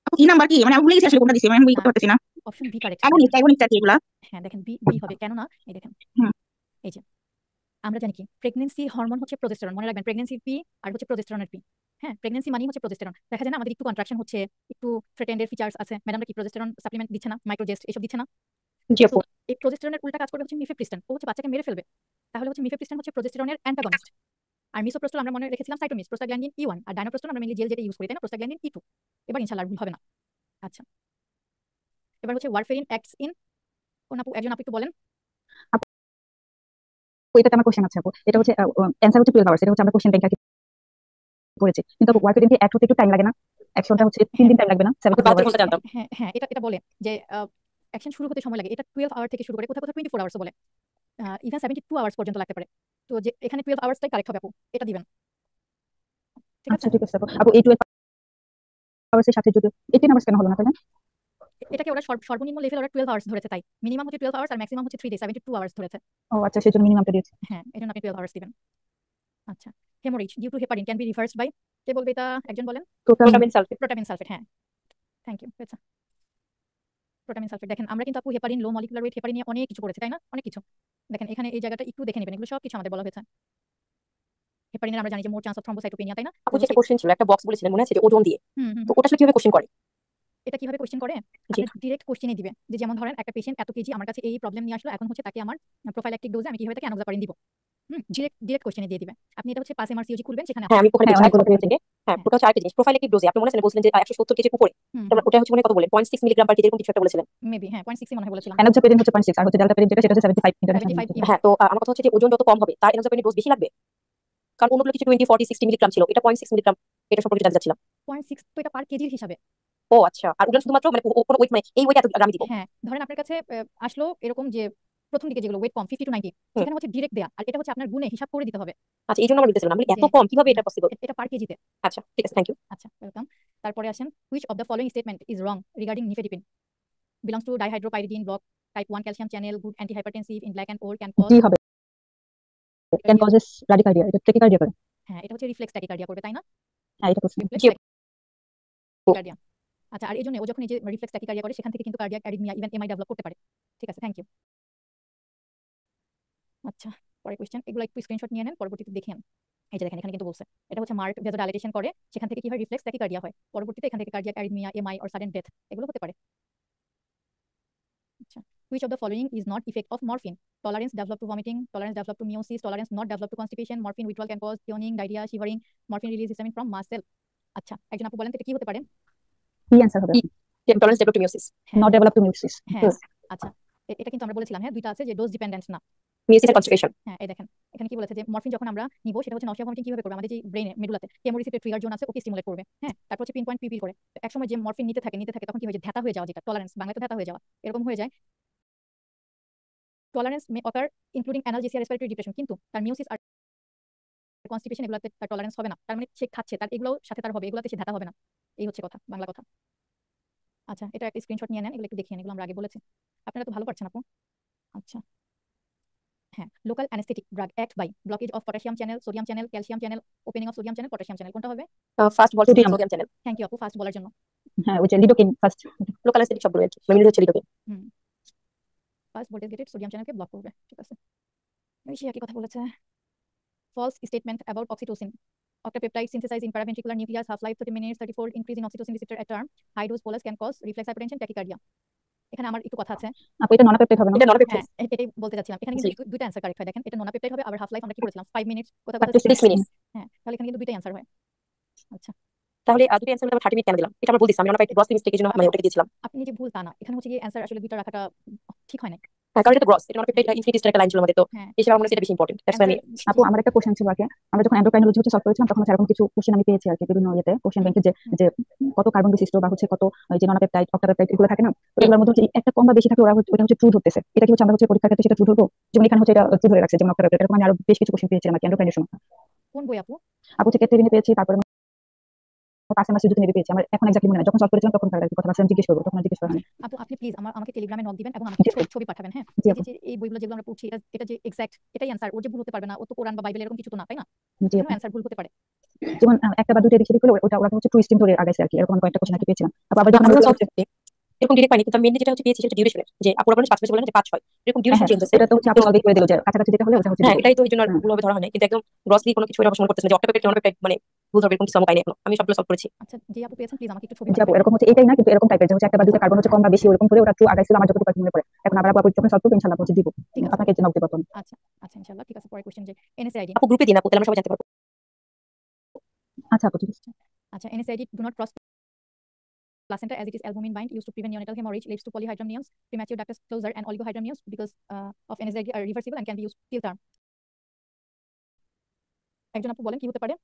আপু কি নাম্বার কি মানে আমি ভুলে গেছি আসলে কোনটা দিছি, মানে আমি করতে পারতেছি না। অপশন বি কারেক্ট হবে। অ্যাগোনিস্ট অ্যাগোনিস্ট আর কি এগুলা। হ্যাঁ দেখেন বি বি হবে, কেননা এই দেখেন হুম এই যে আমরা জানি কি প্রেগন্যান্সি হরমোন হচ্ছে প্রজেস্টেরন, মনে রাখবেন প্রেগন্যান্সির পি আর হচ্ছে প্রজেস্টেরনের পি। হ্যাঁ প্রেগন্যান্সি মানেই হচ্ছে প্রজেস্টেরন। দেখা যায় না আমাদের একটু কন্ট্রাকশন হচ্ছে, একটু থ্রেটেন্ডের ফিচার্স আছে, ম্যাডামরা কি প্রজেস্টেরন সাপ্লিমেন্ট দিচ্ছে না, মাইক্রোজেস্ট এসব দিচ্ছে না? জি তো আপু। এই প্রজেস্টেরনের উল্টা কাজ করবে হচ্ছে মিফেপ্রিস্টন, ও হচ্ছে বাচ্চাকে মেরে ফেলবে। তাহলে হচ্ছে মিফেপ্রিস্টন হচ্ছে প্রজেস্টেরনের অ্যান্টাগনিস্ট। আর মিসোপ্রোস্টল আমরা মনে রেখেছিলাম সাইটোমিস, প্রোস্টাগ্ল্যান্ডিন E1 আর ডাইনোপ্রোস্টন আমরা মেইনলি জেল যেটা ইউজ করি তাই না, প্রোস্টাগ্ল্যান্ডিন E2। এবার ইনশাআল্লাহ আর ভুল হবে না। আচ্ছা এবার হচ্ছে ওয়ারফেরিন অ্যাক্টস ইন কোন আপু, একজন আপু একটু বলেন। আপু এটাতে আমার কোশ্চেন আছে আপু, এটা হচ্ছে অ্যান্সার হচ্ছে 12 আওয়ার্স, এটা হচ্ছে আমরা কোশ্চেন ব্যাংক করেছি, কিন্তু আপু ওয়ার্ক দিনকে এক হতে একটু টাইম লাগে না? অ্যাকশনটা হচ্ছে 3 দিন টাইম লাগবে না? 7 আমি to 12 বাজে আওয়ার্স। কোনটা জানতাম। হ্যাঁ হ্যাঁ এটা বলে যে অ্যাকশন শুরু হতে সময় লাগে, এটা 12 আওয়ার থেকে শুরু করে, কোথাও কোথাও 24 আওয়ার্স বলে, ইভেন 72 আওয়ার্স পর্যন্ত লাগতে পারে। তো যে এখানে 12 আওয়ার্সটাই কারেক্ট হবে আপু, এটা দিবেন। ঠিক আছে আচ্ছা ঠিক আছে আপু। আপু এই 12 আওয়ার্সের সাথে যদি 18 আওয়ার্স কেন হলো না তাহলে? এটাকে ওরা সর্বনিম্ন লেভেল ওরা 12 আওয়ার্স ধরেছে, তাই মিনিমাম হচ্ছে 12 আওয়ার্স আর ম্যাক্সিমাম হচ্ছে 3 ডে 72 আওয়ার্স ধরেছে। ও আচ্ছা সেজন্য মিনিমামটা দিয়েছি। হ্যাঁ এজন্য আপনি 12 আওয়ার্স দিবেন। আচ্ছা haemorrhage due to heparin can be reversed by, কে বলবে এটা, একজন বলেন। Total protamine sulphate. Protamine sulphate, হ্যাঁ থ্যাংক ইউ। আচ্ছা প্রোটামিন সালফেট দেখেন আমরা কিন্তু আপু heparin low molecular weight heparin নিয়ে অনেক কিছু করেছি তাই না, অনেক কিছু। দেখেন এখানে এই জায়গাটা একটু দেখে নেবেন, এগুলো সব কিছু আমাদের বলা হয়েছে। হেপারিনের আমরা জানি যে মোর চান্স অফ থ্রম্বোসাইটোপেনিয়া তাই না, তো আপু যে একটা হচ্ছে কোশ্চেন ছিল, একটা বক্স বলেছিলেন মনে আছে যে ওজন দিয়ে, হুম হুম তো ওটা আসলে কিভাবে কোশ্চেন করে? এটা কিভাবে কোশ্চেন করে? জি। আপনার ডিরেক্ট কোশ্চেনে দিবে যে যেমন ধরেন একটা পেশেন্ট এত কেজি আমার কাছে এই প্রবলেম নিয়ে আসলো, এখন হচ্ছে তাকে আমার প্রোফাইল্যাকটিক ডোজে আমি কিভাবে তাকে অ্যানোক্সাপারিন দিব। ডিরেক্ট ডিরেক্ট কোশ্চেনে দিয়ে দিবে। আপনি এটা হচ্ছে 5 MR COG খুলবেন, সেখানে হ্যাঁ আছে। আমি ওখানে হ্যাঁ দেখছি অনেকগুলো একটা পেয়েছি। থেকে। হ্যাঁ হ্যাঁ ওটা হচ্ছে আরেকটা জিনিস, প্রোফাইলেক্টিভ ডোজে আপনি মনে আছে বলছিলেন যে 170 কেজি উপরে, তারপর ওটা হচ্ছে মানে কত বলে 0.6 মিলিগ্রাম পার কেজি এরকম কিছু একটা বলেছিলেন। মেবি হ্যাঁ 0.6 মনে হয় বলেছিলাম। অ্যানোক্সাপিরিন হচ্ছে 0.6 আর হচ্ছে ডেল্টাপিরিন যেটা সেটা হচ্ছে 75 ইন্টারন্যাশনাল 75 ইউনিট। ইউনিট। হ্যাঁ তো আমার কথা হচ্ছে যে ওজন যত কম হবে তার এনজাইমের ডোজ বেশি লাগবে, কারণ অন্যগুলো কিছু 20 40 60 মিলিগ্রাম ছিল, এটা 0.6 মিলিগ্রাম, এটা সম্পর্কে জানতে চাচ্ছিলাম। 0.6 তো এটা পার কেজির হিসাবে। ও আচ্ছা, আর ওগুলো শুধুমাত্র মানে কোনো ওয়েট মানে এই ওয়েট এত গ্রামই দিব? হ্যাঁ ধরেন আপনার কাছে আসলো এরকম যে প্রথম দিকে যেগুলো ওয়েট কম 50 to 90, হুম। সেখানে হচ্ছে ডিরেক্ট দেয়া, আর এটা হচ্ছে আপনার গুণে হিসাব করে দিতে হবে আচ্ছা এই জন্য আমরা নিতেছিলাম, আমি এত যে কম কিভাবে এটা পসিবল? এটা পার কেজিতে। আচ্ছা ঠিক আছে থ্যাংক ইউ। আচ্ছা ওয়েলকাম। তারপরে আসেন which of the following statement is wrong regarding nifedipine, belongs to dihydropyridine block type 1 calcium channel, good antihypertensive in black and old, can cause জি হবে, ক্যান কজেস ব্র্যাডিকার্ডিয়া, এটা ট্যাকিকার্ডিয়া করে। হ্যাঁ এটা হচ্ছে reflex tachycardia করবে তাই না, হ্যাঁ এটা কোশ্চেন। রিফ্লেক্স জি ট্যাকিকার্ডিয়া। আচ্ছা আর এই জন্য ও যখন এই যে রিফ্লেক্স ট্যাকিকার্ডিয়া করে সেখান থেকে কিন্তু cardiac arrhythmia even MI develop করতে পারে। ঠিক আছে থ্যাংক ইউ। আচ্ছা পরের কোশ্চেন, এগুলো একটু স্ক্রিনশট নিয়ে নেন, পরবর্তীতে দেখেন। এই যে দেখেন এখানে কিন্তু বলছে এটা হচ্ছে মার্ক ভেজোডাইলেটেশন করে, সেখান থেকে কি হয় রিফ্লেক্স ট্যাকিকার্ডিয়া হয়, পরবর্তীতে এখান থেকে cardiac arrhythmia MI or sudden death এগুলো হতে পারে। আচ্ছা which of the following is not effect of morphine, tolerance developed to vomiting, tolerance developed to meiosis, tolerance not developed to constipation, morphine withdrawal can cause yawning, diarrhea, shivering, morphine release histamine from mast cell। আচ্ছা একজন আপু বলেন তো এটা কি হতে পারে? কি অ্যান্সার হবে? Tolerance develop to miosis. হ্যাঁ নট ডেভেলপ টু মিউসিস। হ্যাঁ আচ্ছা এটা কিন্তু আমরা বলেছিলাম হ্যাঁ দুইটা আছে যে ডোজ ডিপেন্ডেন্ট না। মিওসিস আর কনস্টিপেশন। হ্যাঁ এই দেখেন এখানে কি বলেছে যে মরফিন যখন আমরা নিব সেটা হচ্ছে নসিয়া ভমিটিং কিভাবে করবে আমাদের যে ব্রেনে মেডুলাতে কেমোরিসেপ্টর ট্রিগার জোন আছে ওকে স্টিমুলেট করবে। হ্যাঁ তারপর হচ্ছে পিন পয়েন্ট পিপিল করে এক সময় যে মরফিন নিতে থাকে তখন কি হয় যে ধ্যাতা হয়ে যাওয়া যেটা টলারেন্স বাংলাতে ধ্যাতা হয়ে যাওয়া এরকম হয়ে যায়। টলারেন্স মে অকার ইনক্লুডিং অ্যানালজেসিয়া রেসপিরেটরি ডিপ্রেশন কিন্তু তার মিওসিস আর কনস্টিপেশন এগুলোতে তার টলারেন্স হবে না তার মানে সে খাচ্ছে তার এগুলোর সাথে তার হবে এগুলোতে সে ধ্যাতা হবে না এই হচ্ছে কথা বাংলা কথা। আচ্ছা এটা একটা স্ক্রিনশট নিয়ে নেন এগুলো একটু দেখিয়ে নেন এগুলো আমরা আগে বলেছি আপনারা তো ভালো পারছেন আপু। আচ্ছা হ্যাঁ local anaesthetic drug act by blockage of potassium channel sodium channel calcium channel opening of sodium channel potassium channel কোনটা হবে? ফার্স্ট বল sodium. Sodium channel. Thank you আপু ফার্স্ট বলার জন্য। হ্যাঁ ওই যে লিডোকিন ফার্স্ট। লোকাল অ্যানেস্থেটিক সবগুলো আর কি মেইনলি হচ্ছে লিডোকে। ফার্স্ট ভোল্টেজ গেটেড সোডিয়াম চ্যানেলকে ব্লক করবে ঠিক আছে। এই সে একই কথা বলেছে। false statement about oxytocin. Octapeptide synthesized in paraventricular nucleus, half-life 30 minutes, 30-fold increase in oxytocin receptor at term. High dose bolus can cause reflex hypertension, tachycardia. এখানে আমার একটু কথা আছে। আপু এটা ননাপেপটাইড হবে না? এটা ননপেপটাইড। হ্যাঁ এটাই বলতে যাচ্ছিলাম এখানে জি। কিন্তু দুইটা অ্যান্সার কারেক্ট হয় দেখেন এটা ননাপেপটাইড হবে আবার হাফ লাইফ আমরা কি বলেছিলাম 5 মিনিটস কোথাও কোথাও 6 মিনিটস। হ্যাঁ তাহলে এখানে কিন্তু দুইটাই অ্যান্সার হয়। আচ্ছা তাহলে দুটো অ্যান্সার আমরা 30 মিনিট কেন দিলাম? এটা আমরা বলতেছি আমি ননপেপটাইড গ্রস মিস্টেকের জন্য মানে ওটাকে দিয়েছিলাম। আপনি যে ভুল তা না এখানে হচ্ছে কি অ্যান্সার আসলে দুইটা রাখাটা ঠিক হয় না। হ্যাঁ কারণ এটা গ্রস এটা ননপেপটাইড ইনফিনিটি স্টার একটা লাইন ছিল আমাদের তো হ্যাঁ হিসেবে আমার মনে হয় এটা বেশি ইম্পর্টেন্ট দ্যাটস আমি। আপু আমার একটা কোশ্চেন ছিল আগে আমরা যখন এন্ডোক্রাইনোলজি হচ্ছে সলভ করেছিলাম তখন হচ্ছে এরকম কিছু কোশ্চেন আমি পেয়েছি আর কি বিভিন্ন ইয়েতে কোশ্চেন ব্যাংকে যে যে কত কার্বন বিশিষ্ট বা হচ্ছে কত ওই যে ননাপেপটাইড অক্টাপেপটাইড এগুলো থাকে না তো এগুলোর মধ্যে হচ্ছে একটা কম বা বেশি থাকলে ওরা ওটা হচ্ছে ট্রু ধরতেছে এটা কি হচ্ছে আমরা হচ্ছে পরীক্ষার ক্ষেত্রে সেটা ট্রু ধরবো যেমন এখানে হচ্ছে এটা ট্রু ধরে রাখছে যেমন অক্টাপেপটাইড এরকম আমি আরো বেশ কিছু কোশ্চেন পেয়েছিলাম আর কি এন্ডোক্রাইনের সময়। কোন বই আপু? আপু থেকে টেরিনে পেয়েছি তারপরে পাশে মাসে দুটো নিয়ে পেয়েছি আমার এখন এক্স্যাক্টলি মনে নাই যখন সলভ করেছিলাম তখন তার কথা ভাবছিলাম জিজ্ঞেস করবো তখন আর জিজ্ঞেস করা হয়নি। আপু আপনি প্লিজ আমাকে টেলিগ্রামে নক দিবেন এবং আমাকে জি ছবি পাঠাবেন হ্যাঁ জি এই আপু যে এই বইগুলো যেগুলো আমরা পড়ছি এটা যে এক্সাক্ট এটাই অ্যান্সার ওর যে ভুল হতে পারবে না ও তো কোরআন বা বাইবেল এরকম কিছু তো না তাই না জি এখানেও আপু অ্যান্সার ভুল হতে পারে। যেমন একটা বা দুটো এদিক সেদিক হলে ওটা ওরা হচ্ছে টু স্ট্রিম ধরে আগাইছে আর কি এরকম কয়েকটা কোশ্চেন আর কি পেয়েছিলাম আপু আবার যখন আমরা আমি সলভ করতে এরকম ডিরেক্ট পাইনি কিন্তু মেইনলি যেটা হচ্ছে পেয়েছি সেটা ডিউরেশনের যে আপুরা বলেন 5 বছর বলেন যে 5-6 এরকম হ্যাঁ ডিউরেশন হ্যাঁ চেঞ্জ হচ্ছে। এটা তো হচ্ছে আপু অলরেডি করে দিল যে কাছাকাছি যেটা হলে ওটা হচ্ছে হ্যাঁ দিব। এটাই তো এই জন্য ভুল হবে ধরা হয় না কিন্তু একদম গ্রসলি কোনো কিছু এটা অবশ্য করতেছে না যে অক্টাপেপটাইড ননপেপটাইড মানে ভুল ধরবে এরকম কিছু আমি পাইনি এখনো আমি সবগুলো সলভ করেছি। আচ্ছা যে আপু পেয়েছেন প্লিজ আমাকে একটু ছবি জি আপু পাঠাবেন। এরকম হচ্ছে এটাই না কিন্তু এরকম টাইপের যে হচ্ছে একটা বা দুটো কার্বন হচ্ছে কম বা বেশি ওরকম করে ওরা ট্রু আগাইছিল আমার যতটুকু মনে পড়ে এখন আবার আপু যখন সলভ করবো ইনশাআল্লাহ হচ্ছে দিব ঠিক আছে আপনাকে নক দেবো তখন। আচ্ছা আচ্ছা ইনশাআল্লাহ ঠিক আছে পরের কোশ্চেন যে এনএসআইডি। আপু গ্রুপে দিন আপু তাহলে আমরা সবাই জানতে পারবো। আচ্ছা আপু ঠিক আছে। আচ্ছা NSAID do not cross placenta as it is albumin bind used to prevent neonatal hemorrhage leads to polyhydramnios premature ductus closure and oligohydramnios because of NSAID are reversible and can be used till term. একজন আপু বলেন কি হতে পারে?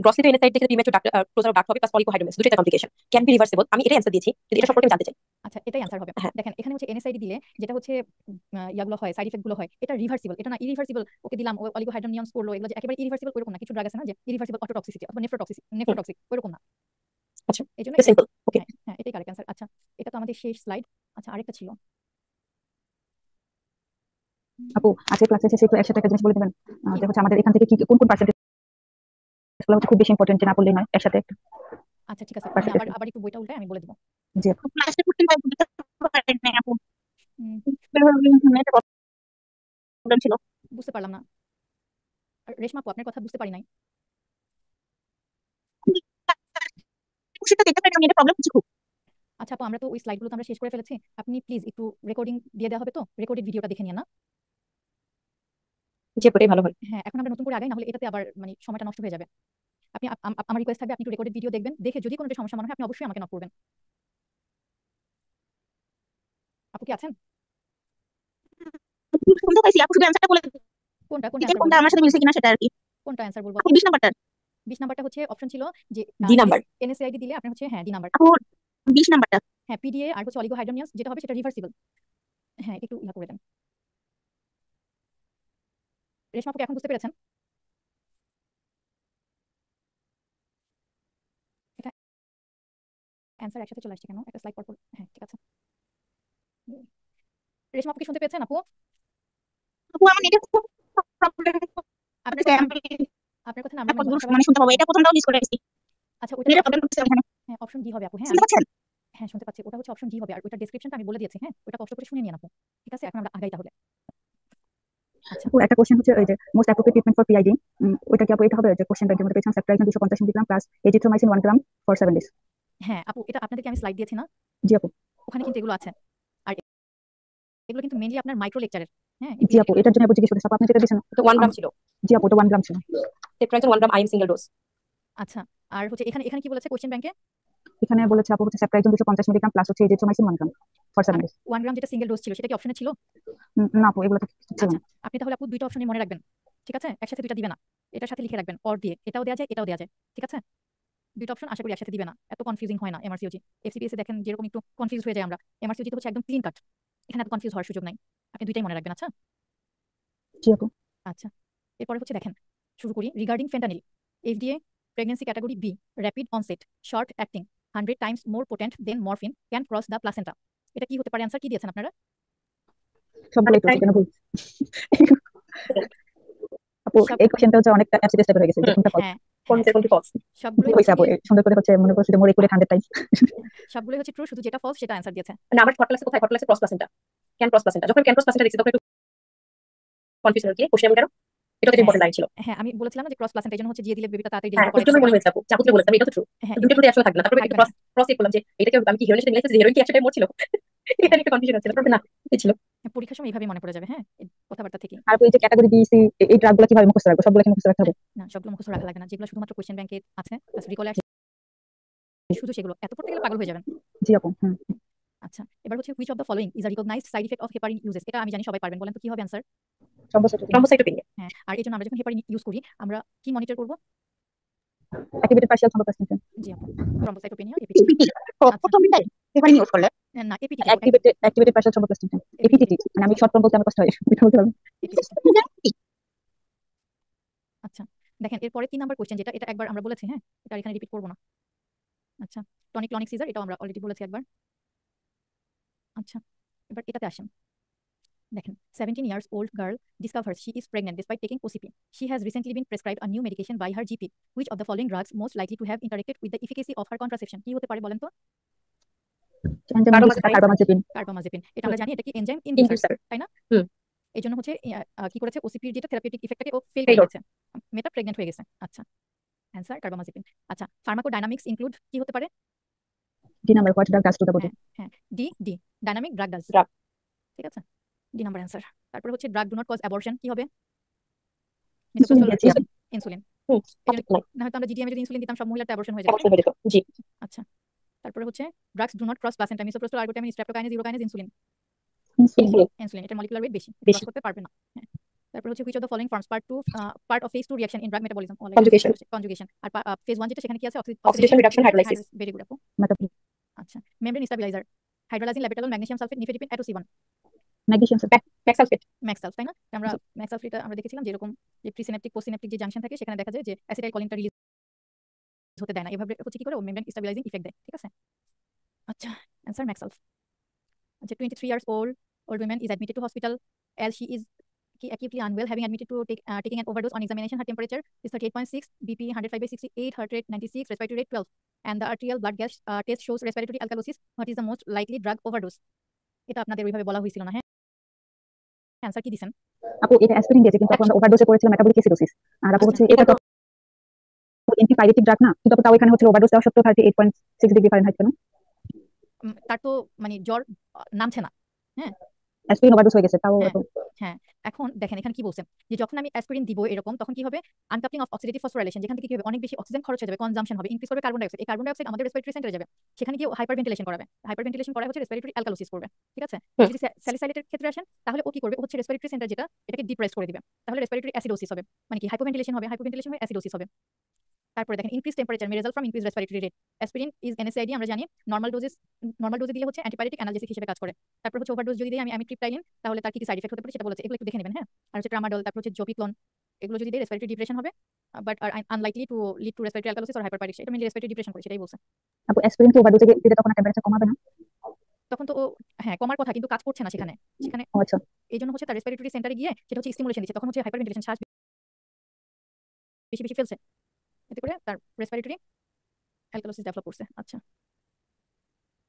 Grossly তো এনএসআইড থেকে premature closure duct হবে plus পলিকোহাইড্রোমেস দুটো কমপ্লিকেশন ক্যান বি রিভার্সিবল আমি এটাই অ্যান্সার দিয়েছি কিন্তু এটা সম্পর্কে আমি জানতে চাই। আচ্ছা এটাই অ্যান্সার হবে হ্যাঁ। দেখেন এখানে হচ্ছে এনএসআইডি দিলে যেটা হচ্ছে ইয়াগুলো হয় সাইড ইফেক্ট গুলো হয় এটা রিভার্সিবল এটা না ইরিভার্সিবল ওকে দিলাম অলিগোহাইড্রামনিয়ন্স করলো এগুলো যে একেবারে ইরিভার্সিবল ওরকম না কিছু ড্রাগ আছে না যে ইরিভার্সিবল অটোটক্সিসিটি অথবা নেফ্রোটক্সিক ওরকম না। আচ্ছা এই জন্য সিম্পল ওকে। হ্যাঁ এটাই কারেক্ট অ্যান্সার। আচ্ছা এটা তো আমাদের শেষ স্লাইড। আচ্ছা আরেকটা ছিল আপু আজকে ক্লাসে শেষে একটু একসাথে একটা জিনিস বলে দিবেন যে হচ্ছে আমাদের এখান থেকে কি কোন কোন পার্সেন্টেজ গুলো হচ্ছে খুব বেশি ইম্পর্টেন্ট যে না পড়লেই নয় একসাথে একটু। আচ্ছা ঠিক আছে আমি আবার আবার একটু বইটা উল্টাই আমি বলে দেবো। জি আপু ক্লাসে করতে পারেন না আপু উম, প্রবলেম ছিল। বুঝতে পারলাম না আর রেশমা আপু আপনার কথা বুঝতে পারি নাই। কোশ্চেনটা দেখতে পারেন আমি এটা প্রবলেম হচ্ছে খুব। আচ্ছা আপু আমরা তো ওই স্লাইডগুলো তো আমরা শেষ করে ফেলেছি আপনি প্লিজ একটু রেকর্ডিং দিয়ে দেওয়া হবে তো রেকর্ডেড ভিডিওটা দেখে নিয়ে না। যে ওটাই ভালো হয়। হ্যাঁ এখন আমরা নতুন করে আগাই না হলে এটাতে আবার মানে সময়টা নষ্ট হয়ে যাবে। আপনি আমার রিকোয়েস্ট থাকবে আপনি একটু রেকর্ডেড ভিডিও দেখবেন দেখে যদি কোনো সমস্যা মনে হয় আপনি অবশ্যই আমাকে নক করবেন। আপু কি আছেন? শুনতে পাইছি আপু শুধু অ্যান্সারটা বলে কোনটা কোনটা দিতেন অ্যান্সার কোনটা বলবো আমার সাথে মিলছে কিনা সেটা আর কি। কোনটা অ্যান্সার বলবো আপু আপু? 20 নাম্বারটা 20 নাম্বারটা হচ্ছে অপশন ছিল যে ডি নাম্বার এনএসআইডি দিলে আপনি হচ্ছে হ্যাঁ ডি নাম্বার আপু 20 নাম্বারটা হ্যাঁ পিডিএ আর হচ্ছে অলিগোহাইড্রামনিয়াস যেটা হবে সেটা রিভার্সিবল। হ্যাঁ একটু ইয়া করে দেন। রেশমা আপু কি এখন বুঝতে পেরেছেন? এটা অ্যান্সার একসাথে চলে আসছে কেন একটা স্লাইড পর পর হ্যাঁ ঠিক আছে। রেশমা আপু কি শুনতে পেয়েছেন আপু? আপু আমার নেটে খুব প্রবলেম আপনার হচ্ছে কথা আমি আপনার কথা না আমরা কতগুলো সবাই মানে শুনতে পাবো এটা প্রথমটাও মিস করে গেছি আচ্ছা ওইটা নেটের প্রবলেম হচ্ছে এখানে হ্যাঁ অপশন ডি হবে আপু হ্যাঁ শুনতে পাচ্ছেন হ্যাঁ শুনতে পাচ্ছি ওটা হচ্ছে অপশন ডি হবে আর ওইটা ডেসক্রিপশনটা আমি বলে দিয়েছি হ্যাঁ ওটা কষ্ট করে শুনে নিন আপু ঠিক আছে এখন আমরা আগাই তাহলে। আচ্ছা আপু একটা কোশ্চেন হচ্ছে ওই যে most appropriate treatment for PID ওইটা কি আপু এটা হবে যে কোশ্চেন ব্যাংকের মধ্যে পেয়েছিলাম সেপ্টাইজন 250 milligram plus azithromycin 1 gram for 7 days. হ্যাঁ আপু এটা আপনাদেরকে আমি স্লাইড দিয়েছি না জি আপু ওখানে কিন্তু এগুলো আছে আর এগুলো কিন্তু মেইনলি আপনার মাইক্রো লেকচারের হ্যাঁ জি আপু এটার জন্য আপু জিজ্ঞেস করতেছি আপু আপনি যেটা দিয়েছেন তো 1 গ্রাম ছিল জি আপু ওটা 1 গ্রাম ছিল সেপ্ট্রাইজন 1 গ্রাম আইএম সিঙ্গেল ডোজ। আচ্ছা আর হচ্ছে এখানে এখানে কি বলেছে কোশ্চেন ব্যাংকে এখানে বলেছে আপু হচ্ছে স্যাপ্রাইজন 250 মিলিগ্রাম প্লাস হচ্ছে এজিথ্রোমাইসিন 1 গ্রাম ফর 7 আর ডেজ। 1 গ্রাম যেটা সিঙ্গেল ডোজ ছিল সেটা কি অপশনে ছিল? না আপু এগুলো তো কিছু ছিল আচ্ছা, না। আপনি তাহলে আপু দুইটা অপশনই মনে রাখবেন, ঠিক আছে? একসাথে দুইটা দিবে না, এটার সাথে লিখে রাখবেন অর দিয়ে, এটাও দেওয়া যায় এটাও দেওয়া যায়, ঠিক আছে? দুইটা অপশন আশা করি একসাথে দিবে না, এত কনফিউজিং হয় না এমআরসিওজি। এফসিপিএস দেখেন যেরকম একটু কনফিউজ হয়ে যায় আমরা, এমআরসিওজি তো হচ্ছে একদম ক্লিন কাট, এখানে এত কনফিউজ হওয়ার সুযোগ নাই। আপনি দুইটাই মনে রাখবেন, আচ্ছা? জি আপু। আচ্ছা, এরপরে হচ্ছে দেখেন, শুরু করি regarding fentanyl. FDA pregnancy category B, rapid onset, short acting, 100 times more potent than morphine, can cross the placenta. এটা কি হতে পারে? অ্যান্সার কি দিয়েছেন আপনারা? সবগুলোই তো কেন ভুল? আপু সব এই কোশ্চেনটা হচ্ছে অনেকটা অ্যাপসিডিয়াস টাইপের হয়ে গেছে, যে কোনটা ফলস হ্যাঁ কোনটা কোনটি false? সবগুলোই হয়েছে হচ্ছে আপু। গিয়ে সুন্দর করে হচ্ছে মনে করছি যে মোর একুরেট 100 টাইমস। সবগুলোই হচ্ছে ট্রু, শুধু যেটা ফলস সেটা অ্যান্সার দিয়েছে। না, আমার থট লাগছে কোথায়? থট লাগছে cross placenta, can cross placenta. যখন ক্যান ক্রস প্লাসেন্টা দেখছি তখন একটু কনফিউজ হলো, কি কোশ্চেন কেন? এটা তো হ্যাঁ ইম্পর্টেন্ট লাইন ছিল। হ্যাঁ, আমি বলেছিলাম না যে ক্রস প্লাসেন্টা, এই জন্য হচ্ছে দিয়ে দিলে বেবিটা তাড়াতাড়ি হ্যাঁ, ডেলিভার এর করার জন্য চেষ্টা মনে করে। হয়েছে আপু, চাপুতে বলেছিলাম এটা তো ট্রু। হ্যাঁ, দুটো ট্রুতে আসলে থাকবে না, তারপরে একটু থাকবে ক্রস না। ক্রস করলাম যে এটাকে আমি কি হিরোইনের সাথে মিলাইছি, যে হিরোইন কি একসাথে মোর ছিল। এটা একটু কনফিউশন হচ্ছিল, তারপরে না এই ছিল। পরীক্ষার সময় এইভাবে মনে পড়ে যাবে, হ্যাঁ, এই কথাবার্তা থেকে। আর আপু এই যে ক্যাটাগরি বি সি এই ড্রাগগুলো কিভাবে মুখস্থ রাখবো? সবগুলো কি মুখস্থ রাখতে হবে? না, সবগুলো মুখস্থ রাখা লাগে না, যেগুলো শুধুমাত্র কোয়েশ্চেন ব্যাংকে আছে প্লাস রিকলে আসে শুধু সেগুলো, এত পড়তে গেলে পাগল হয়ে যাবেন। জি আপু। আচ্ছা, এবার হচ্ছে which of the following is a recognised side effect of heparin uses. এটা আমি জানি সবাই পারবেন, বলেন তো কি হবে অ্যান্সার? থ্রম্বোসাইটোপেনিয়া। থ্রম্বোসাইটোপেনিয়া। হ্যাঁ, আর এই জন্য আমরা যখন হেপারিন ইউজ করি আমরা কি মনিটর করব? Activated partial thromboplastin. জি আপু, থ্রম্বোসাইটোপেনিয়া, এপিটিটি। এপিটি আচ্ছা, প্রথমটাই এবারে ইউজ করলে না এপিটিটি আপু, activated partial thromboplastin. APTT APTT, মানে আমি শর্ট ফর্ম বলতে আমার কষ্ট হয়, এটা বলতে পারবো। এপিটিটি। আচ্ছা, দেখেন এরপরে 3 নাম্বার কোশ্চেন, যেটা এটা একবার আমরা বলেছি, হ্যাঁ, এটা আর এখানে রিপিট করবো না। আচ্ছা, টনিক ক্লনিক সিজার, এটাও আমরা অলরেডি বলেছি একবার। আচ্ছা, এবার এটাতে আসেন। দেখেন, 17 years old girl discovers she is pregnant despite taking OCP. She has recently been prescribed a new medication by her GP. Which of the following drugs most likely to have interacted with the efficacy of her contraception? কি হতে পারে বলেন তো? Carbamazepine. Carbamazepine. এটা আমরা জানি এটা কি এনজাইম ইনডিউসার, ইনডিউসার। তাই না? হুম। এই জন্য হচ্ছে কি করেছে, ওসিপির যেটা থেরাপিউটিক ইফেক্টটাকে ও ফেল Fail করে হচ্ছে। দিয়েছে, মেয়েটা প্রেগনেন্ট হয়ে গেছে। আচ্ছা, অ্যান্সার কার্বামাজেপিন। আচ্ছা, ফার্মাকোডাইনামিক্স ইনক্লুড কি হতে পারে? D number what drug does to the body. হ্যাঁ, D dynamic drug does, drug. ঠিক আছে, ডি নাম্বার অ্যান্সার। তারপরে হচ্ছে drug do not cause abortion, কি হবে? ইনসুলিন মিসোপ্রোস্টল দিয়েছি আমি। ইনসুলিন। হুম, এই সঠিক জন্য নাই। না হয়তো আমরা জিডিএম এ যদি ইনসুলিন দিতাম সব মহিলার অ্যাবর্শন হয়ে যেত। অবশ্যই হয়ে যেত। জি। আচ্ছা, তারপরে হচ্ছে drugs do not cross placenta, misoprostol, ergotamine, streptokinase, urokinase, insulin. Insulin insulin, এটা মলিকুলার ওয়েট বেশি, বেশি। ক্রস করতে পারবে না। হ্যাঁ, তারপর হচ্ছে which of the following forms part of phase 2 reaction in drug metabolism. Conjugation. Conjugation. আর ফেজ 1 যেটা, সেখানে কি আছে? Oxidation reduction hydrolysis. Very good আপু। মেটাবলিক আচ্ছা, membrane stabiliser, hydralazine, labetalol, magnesium sulphate, nifedipine, atosiban. Magnesium sulphate. Mag sulphate. ম্যাক্সালফ, তাই না? আমরা ম্যাক্সালফেট আমরা দেখেছিলাম যেরকম যে প্রিসিনেপটিক পোস্টসিনেপটিক যে জাংশন থাকে সেখানে দেখা যায় যে অ্যাসিটাইল কলিনটা রিলিজ হতে দেয় না, এভাবে হচ্ছে কি করে ও মেমব্রেন স্টেবিলাইজিং ইফেক্ট দেয়, ঠিক আছে? আচ্ছা, অ্যান্সার ম্যাক্সালফ। আচ্ছা, 23 years old woman is admitted to hospital as she is acutely unwell, having admitted to taking an overdose. On examination, her temperature is 38.6, BP 105/68, heart rate 96, respiratory rate 12, and the arterial blood gas test shows respiratory alkalosis. What is the most likely drug overdose? এটা আপনাদের ওইভাবে বলা হয়েছিল না, হ্যাঁ? Answer কি দিছেন? আপু এটা অ্যাসপিরিন দিয়েছে, কিন্তু আপু আমরা ওভারডোজে করেছিলাম মেটাবলিক অ্যাসিডোসিস। আর আপু হচ্ছে এটা এটা তো অ্যান্টিপাইরেটিক ড্রাগ না, কিন্তু আপু তাও এখানে হচ্ছে ওভারডোজ দেওয়া সত্ত্বেও 38.6 ডিগ্রি ফারেনহাইট কেন? তার তো মানে জ্বর নামছে না, হ্যাঁ অ্যাসপিরিন ওভারডোজ হয়ে গেছে তাও হ্যাঁ এত। হ্যাঁ। এখন দেখেন এখানে কি বলছেন, যে যখন আমি অ্যাসপিরিন দিব এরকম, তখন কি হবে? আনকাপলিং অফ অক্সিডেটিভ ফসফোরাইলেশন, যেখান থেকে কি হবে? অনেক বেশি অক্সিজেন খরচ হয়ে যাবে, কনজাম্পশন হবে, ইনক্রিজ করবে কার্বন ডাইঅক্সাইড। এই কার্বন ডাইঅক্সাইড আমাদের রেসপিরেটরি সেন্টারে যাবে, সেখানে গিয়ে হাইপার ভেন্টিলেশন করাবে। হাইপার ভেন্টিলেশন করা হচ্ছে রেসপিরেটরি অ্যালকালোসিস করবে, ঠিক আছে? হুম। যদি স্যালিসাইলেটের ক্ষেত্রে আসেন, তাহলে ও কি করবে? হচ্ছে রেসপিরেটরি সেন্টার যেটা, এটাকে ডিপ্রেস করে দিবে, তাহলে রেসপিরেটরি অ্যাসিডোসিস হবে। মানে কি হাইপোভেন্টিলেশন হবে, হাইপোভেন্টিলেশন হয়ে অ্যাসিডোসিস হবে। তারপরে দেখেন increase temperature May result from increase respiratory rate. Aspirin is NSAID, আমরা জানি নরমাল ডোজে দিলে হচ্ছে অ্যান্টিপাইরেটিক অ্যানালজেসিক হিসেবে কাজ করে। তারপর হচ্ছে ওভারডোজ যদি দিই আমি ট্রিপটাইলিন, তাহলে তার কি কি সাইড এফেক্ট হতে পারে সেটা বলেছে, এগুলো একটু দেখে নেবেন, হ্যাঁ? আর হচ্ছে ট্রামাডল, তারপর হচ্ছে জোপিক্লোন, এগুলো যদি দিই রেসপিরেটরি ডিপ্রেশন হবে, but R unlikely to lead to respiratory alkalosis or hyperpyrexia. এটা মেইনলি রেসপিরেটরি ডিপ্রেশন করে, সেটাই বলছে। আপু অ্যাসপিরিন কি ওভারডোজে দিলে তখন টেম্পারেচার কমাবে না? তখন তো ও হ্যাঁ কমার কথা, কিন্তু কাজ করছে না সেখানে সেখানে ও আচ্ছা। এই জন্য হচ্ছে তার রেসপিরেটরি সেন্টারে গিয়ে সেটা হচ্ছে স্টিমুলেশন দিচ্ছে, তখন হচ্ছে হাইপারভেন্টিলেশন, শ্বাস বেশি বেশি ফেলছে, এতে করে তার রেসপিরেটরি অ্যালকালোসিস ডেভেলপ করছে। আচ্ছা